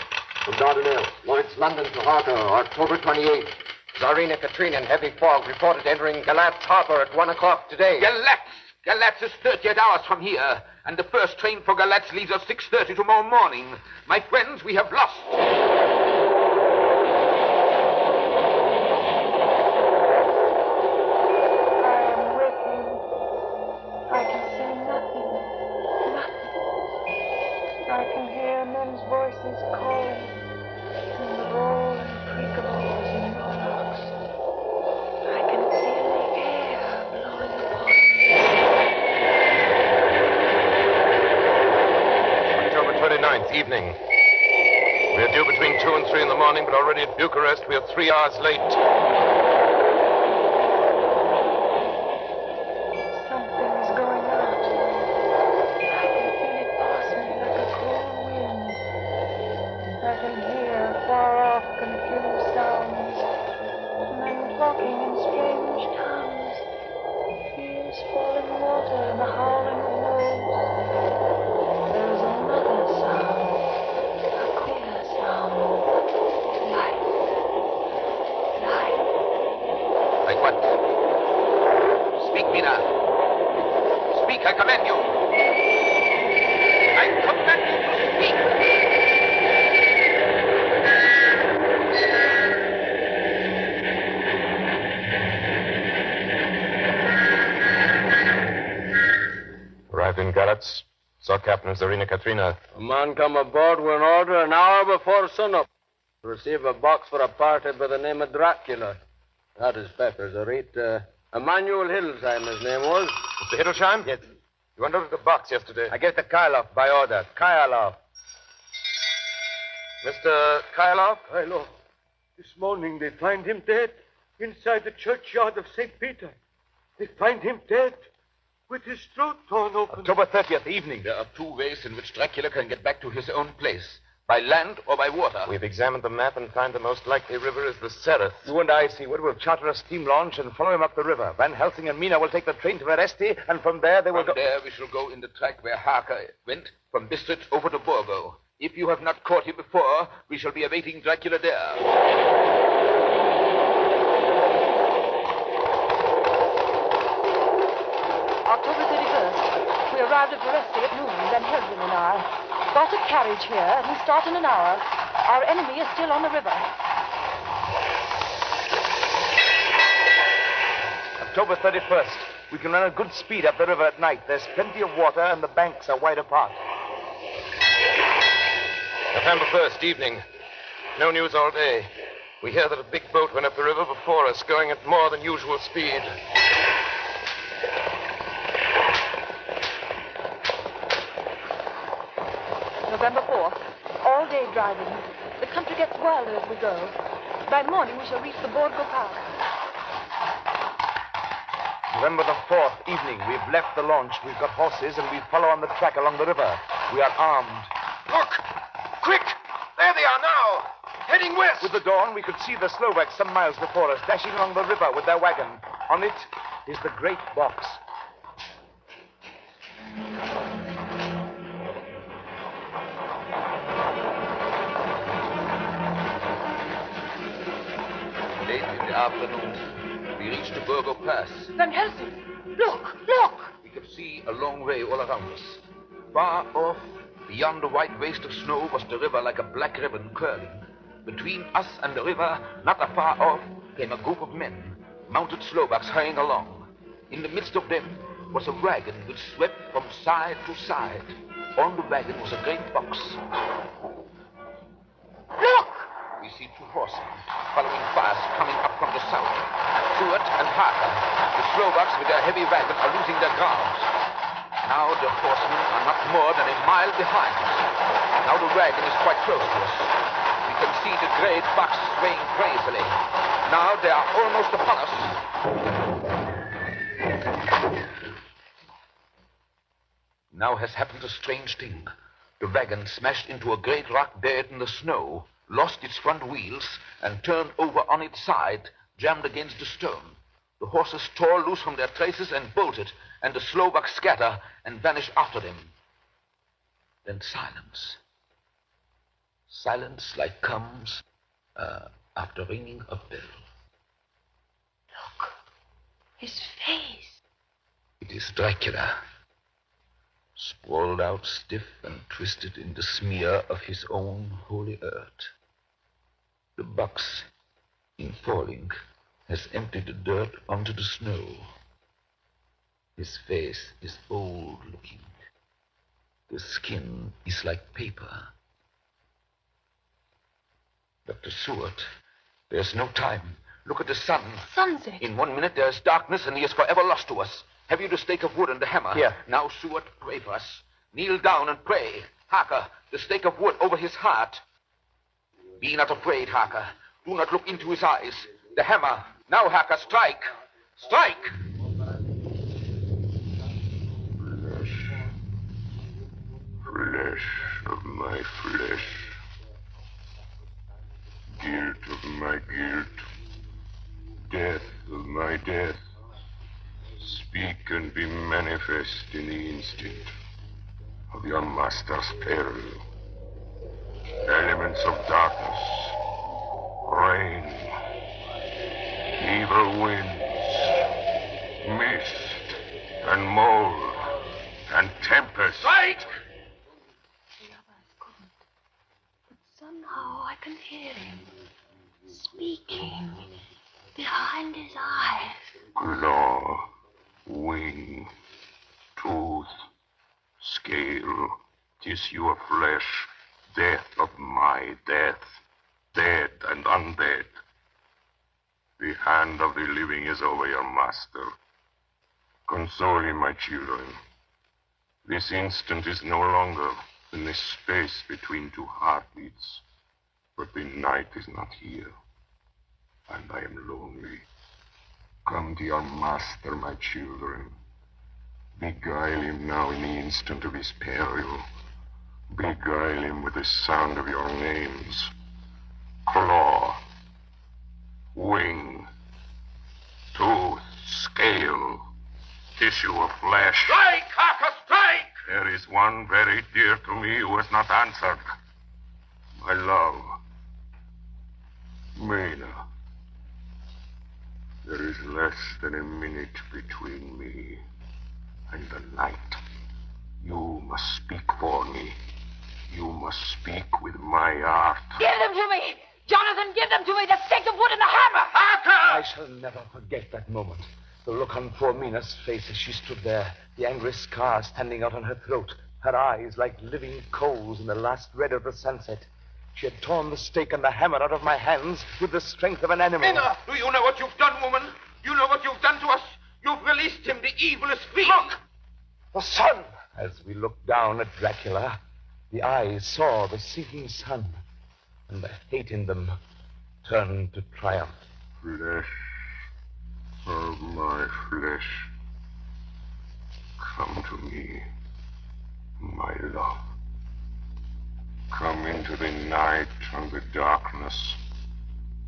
from Dardanelles. Lloyd's, London to Harker, October 28th. Tsarina Katrina in heavy fog reported entering Galatz Harbor at 1 o'clock today. Galatz is 38 hours from here, and the first train for Galatz leaves at 6:30 tomorrow morning. My friends, we have lost. I am with him. I can say nothing. Nothing. I can hear men's voices calling in the 14th, evening. We are due between 2 and 3 in the morning, but already at Bucharest we are 3 hours late. Something's going on. I can feel it pass me like a cool wind. I can hear far-off confused sounds. Men talking in strange tongues. Here's falling water and the howling of wolves. There's another sound. A queer sound. Light. Light. Like what? Speak, Mina. Speak, I command you. I command you to speak. Arrived in Galatz. Saw Captain Zarina Katrina. A man come aboard with an order an hour before sunup. Receive a box for a party by the name of Dracula. That is Pepper's, Rite. Emmanuel Hiddlesheim, his name was. Mr. Hiddlesheim? Yes. You unloaded the box yesterday. I gave it to Kyloff by order. Kyloff. Mr. Kyloff? Kyloff. This morning they find him dead inside the churchyard of St. Peter. They find him dead with his throat torn open. October 30th, evening. There are 2 ways in which Dracula can get back to his own place. By land or by water. We've examined the map and find the most likely river is the Sereth. You and I, Seward, will charter a steam launch and follow him up the river. Van Helsing and Mina will take the train to Veresti, and from there they will From there we shall go in the track where Harker went, from Bistritz over to Borgo. If you have not caught him before, we shall be awaiting Dracula there. October 31st. We arrived at Veresti at noon, Van Helsing and I. Got a carriage here, and we start in an hour. Our enemy is still on the river. October 31st. We can run at good speed up the river at night. There's plenty of water, and the banks are wide apart. November 1st, evening. No news all day. We hear that a big boat went up the river before us, going at more than usual speed. November 4th. All day driving. The country gets wilder as we go. By morning, we shall reach the Borgo Pass. November the 4th, evening. We've left the launch. We've got horses, and we follow on the track along the river. We are armed. Look! Quick! There they are now! Heading west! With the dawn, we could see the Slovaks some miles before us, dashing along the river with their wagon. On it is the great box. Late in the afternoon, we reached the Borgo Pass. Van Helsing! Look! Look! We could see a long way all around us. Far off, beyond the white waste of snow, was the river like a black ribbon curling. Between us and the river, not afar off, came a group of men, mounted Slovaks hurrying along. In the midst of them was a wagon which swept from side to side. On the wagon was a great box. Look! We see 2 horsemen following fast, coming up from the south. Stuart and Harker. The Slovaks with their heavy wagon are losing their ground. Now the horsemen are not more than a mile behind. Now the wagon is quite close to us. We can see the great box swaying crazily. Now they are almost upon us. Now has happened a strange thing. The wagon smashed into a great rock bed in the snow, lost its front wheels, and turned over on its side, jammed against a stone. The horses tore loose from their traces and bolted, and the Slovaks scatter and vanish after them. Then silence. Silence like comes after ringing a bell. Look. His face. It is Dracula, sprawled out stiff and twisted in the smear of his own holy earth. The box, in falling, has emptied the dirt onto the snow. His face is old-looking. The skin is like paper. Dr. Seward, there's no time. Look at the sun. Sunset. In 1 minute there is darkness, and he is forever lost to us. Have you the stake of wood and the hammer? Here. Now, Seward, pray for us. Kneel down and pray. Harker, the stake of wood over his heart. Be not afraid, Harker. Do not look into his eyes. The hammer. Now, Harker, strike. Strike! Flesh of my flesh. Guilt of my guilt. Death of my death. Speak and be manifest in the instant of your master's peril. Elements of darkness, rain, evil winds, mist, and mold, and tempest. Right! The others couldn't. But somehow I can hear him speaking behind his eyes. Claw, wing, tooth, scale, tissue of flesh, death of my death, dead and undead. The hand of the living is over your master. Console him, my children. This instant is no longer in the space between two heartbeats, but the night is not here, and I am lonely. Come to your master, my children. Beguile him now in the instant of his peril. Beguile him with the sound of your names. Claw, wing, tooth, scale, tissue of flesh. Strike, Harker, strike! There is one very dear to me who has not answered. My love, Mina. There is less than a minute between me and the night. You must speak for me. You must speak with my heart. Give them to me! Jonathan, give them to me! The stake of wood and the hammer! I shall never forget that moment. The look on poor Mina's face as she stood there, the angry scar standing out on her throat, her eyes like living coals in the last red of the sunset. She had torn the stake and the hammer out of my hands with the strength of an animal. Mina, do you know what you've done, woman? You know what you've done to us? You've released him, the evilest fiend. Look! The sun! As we looked down at Dracula, the eyes saw the sinking sun, and the hate in them turned to triumph. Flesh of my flesh. Come to me, my love. Come into the night and the darkness.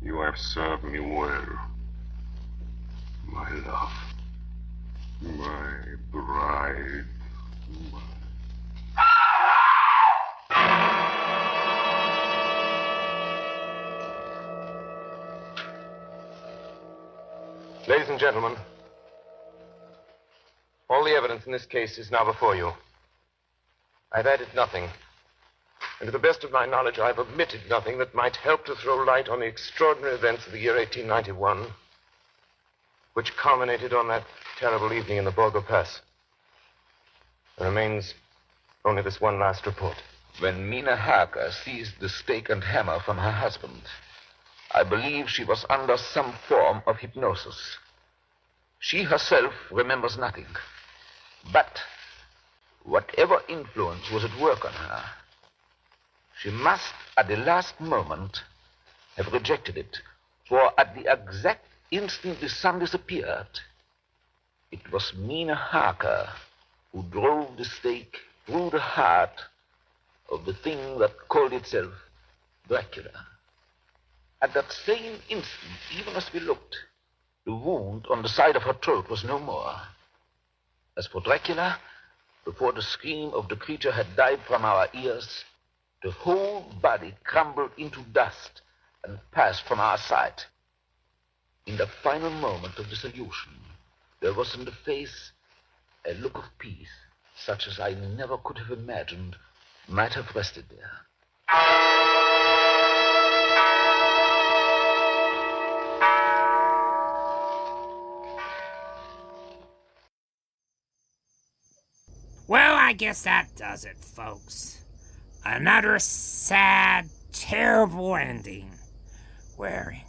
You have served me well, my love, my bride. Ladies and gentlemen, all the evidence in this case is now before you. I've added nothing. And to the best of my knowledge, I've omitted nothing that might help to throw light on the extraordinary events of the year 1891, which culminated on that terrible evening in the Borgo Pass. There remains only this one last report. When Mina Harker seized the stake and hammer from her husband, I believe she was under some form of hypnosis. She herself remembers nothing. But whatever influence was at work on her, she must, at the last moment, have rejected it. For at the exact instant the sun disappeared, it was Mina Harker who drove the stake through the heart of the thing that called itself Dracula. At that same instant, even as we looked, the wound on the side of her throat was no more. As for Dracula, before the scream of the creature had died from our ears, the whole body crumbled into dust and passed from our sight. In the final moment of dissolution, there was in the face a look of peace, such as I never could have imagined might have rested there. Well, I guess that does it, folks. Another sad, terrible ending, where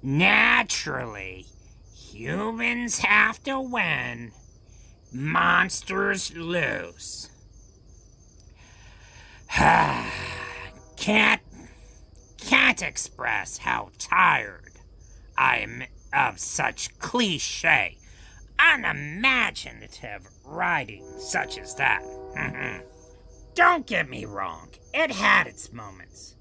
naturally humans have to win, monsters lose. Can't express how tired I am of such cliche, unimaginative writing such as that. Don't get me wrong, it had its moments.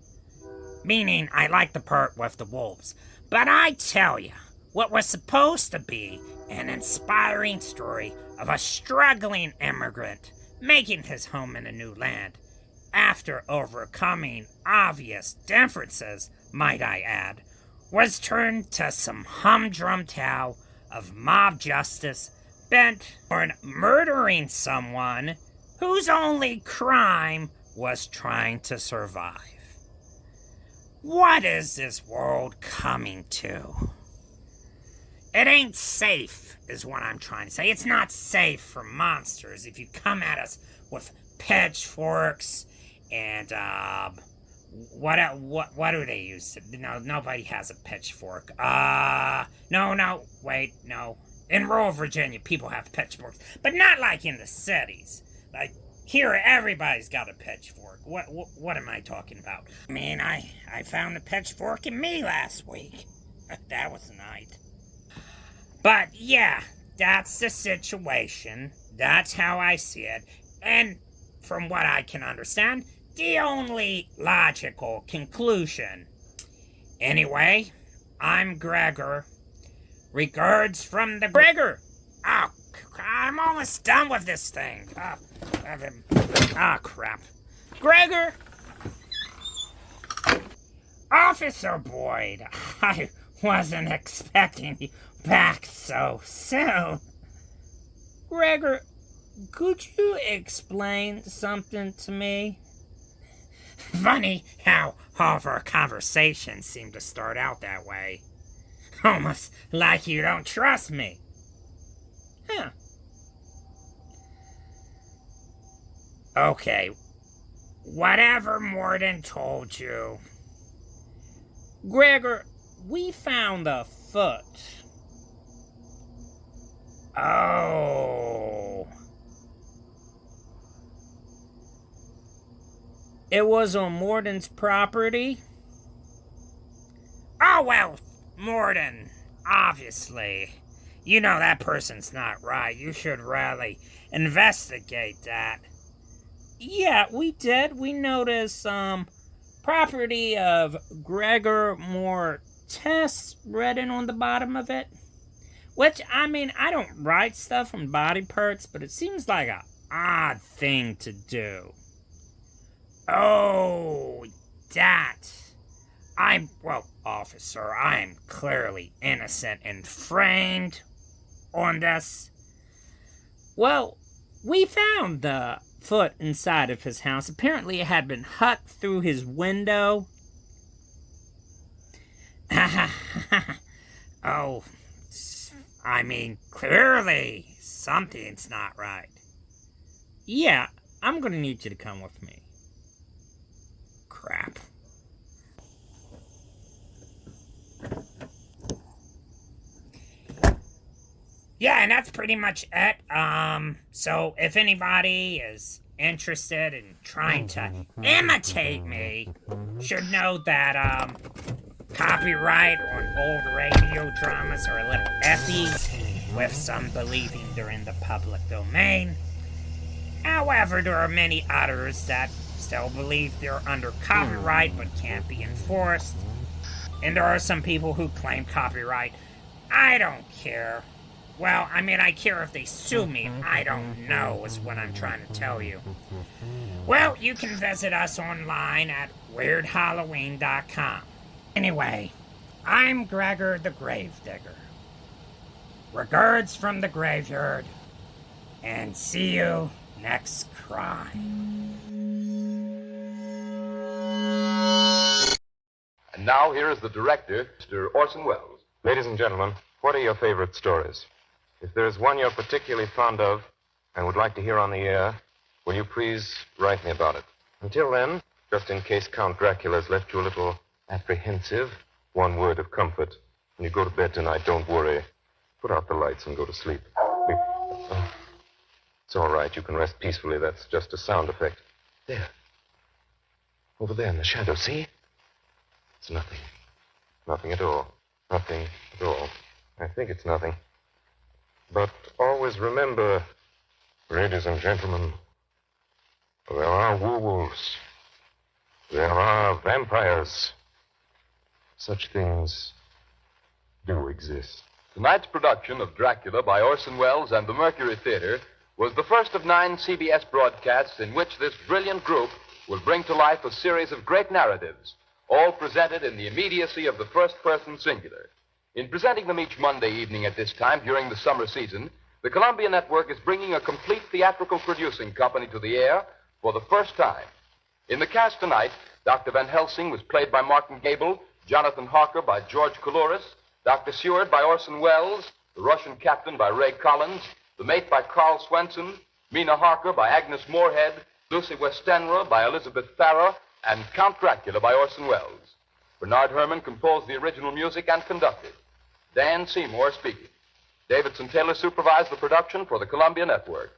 Meaning, I like the part with the wolves. But I tell ya, what was supposed to be an inspiring story of a struggling immigrant making his home in a new land, after overcoming obvious differences, might I add, was turned to some humdrum tale of mob justice bent on murdering someone whose only crime was trying to survive. What is this world coming to? It ain't safe, is what I'm trying to say. It's not safe for monsters if you come at us with pitchforks and, what do they use? No, nobody has a pitchfork. No. In rural Virginia, people have pitchforks, but not like in the cities. Like, here, everybody's got a pitchfork. What am I talking about? I mean, I found a pitchfork in me last week. That was a night. But yeah, that's the situation. That's how I see it. And from what I can understand, the only logical conclusion. Anyway, I'm Gregor. Regards from the Gregor. Oh, I'm almost done with this thing. Oh, crap. Gregor! Officer Boyd, I wasn't expecting you back so soon. Gregor, could you explain something to me? Funny how all of our conversations seem to start out that way. Almost like you don't trust me. Huh. Okay, whatever Morden told you. Gregor, we found a foot. Oh. It was on Morden's property? Oh, well, Morden, obviously. You know that person's not right. You should really investigate that. Yeah, we did. We noticed, property of Gregor Mortis written on the bottom of it. Which, I mean, I don't write stuff on body parts, but it seems like an odd thing to do. Oh, that. Officer, I'm clearly innocent and framed on this. Well, we found the foot inside of his house. Apparently it had been hacked through his window. Oh, I mean, clearly something's not right. Yeah, I'm gonna need you to come with me. Crap. Yeah, and that's pretty much it. So if anybody is interested in trying to imitate me, should know that, copyright on old radio dramas are a little iffy, with some believing they're in the public domain. However, there are many others that still believe they're under copyright but can't be enforced. And there are some people who claim copyright. I don't care. Well, I mean, I care if they sue me. I don't know, is what I'm trying to tell you. Well, you can visit us online at weirdhalloween.com. Anyway, I'm Gregor the Gravedigger. Regards from the graveyard, and see you next crime. And now here is the director, Mr. Orson Welles. Ladies and gentlemen, what are your favorite stories? If there is one you're particularly fond of and would like to hear on the air, will you please write me about it? Until then, just in case Count Dracula has left you a little apprehensive, one word of comfort. When you go to bed tonight, don't worry. Put out the lights and go to sleep. It's all right. You can rest peacefully. That's just a sound effect. There. Over there in the shadow, see? It's nothing. Nothing at all. Nothing at all. I think it's nothing. But always remember, ladies and gentlemen, there are werewolves. There are vampires. Such things do exist. Tonight's production of Dracula by Orson Welles and the Mercury Theater was the first of 9 CBS broadcasts in which this brilliant group will bring to life a series of great narratives, all presented in the immediacy of the first-person singular. In presenting them each Monday evening at this time during the summer season, the Columbia Network is bringing a complete theatrical producing company to the air for the first time. In the cast tonight, Dr. Van Helsing was played by Martin Gable, Jonathan Harker by George Coulouris, Dr. Seward by Orson Welles, the Russian captain by Ray Collins, the mate by Carl Swenson, Mina Harker by Agnes Moorehead, Lucy Westenra by Elizabeth Farrer, and Count Dracula by Orson Welles. Bernard Herrmann composed the original music and conducted. Dan Seymour speaking. Davidson Taylor supervised the production for the Columbia Network.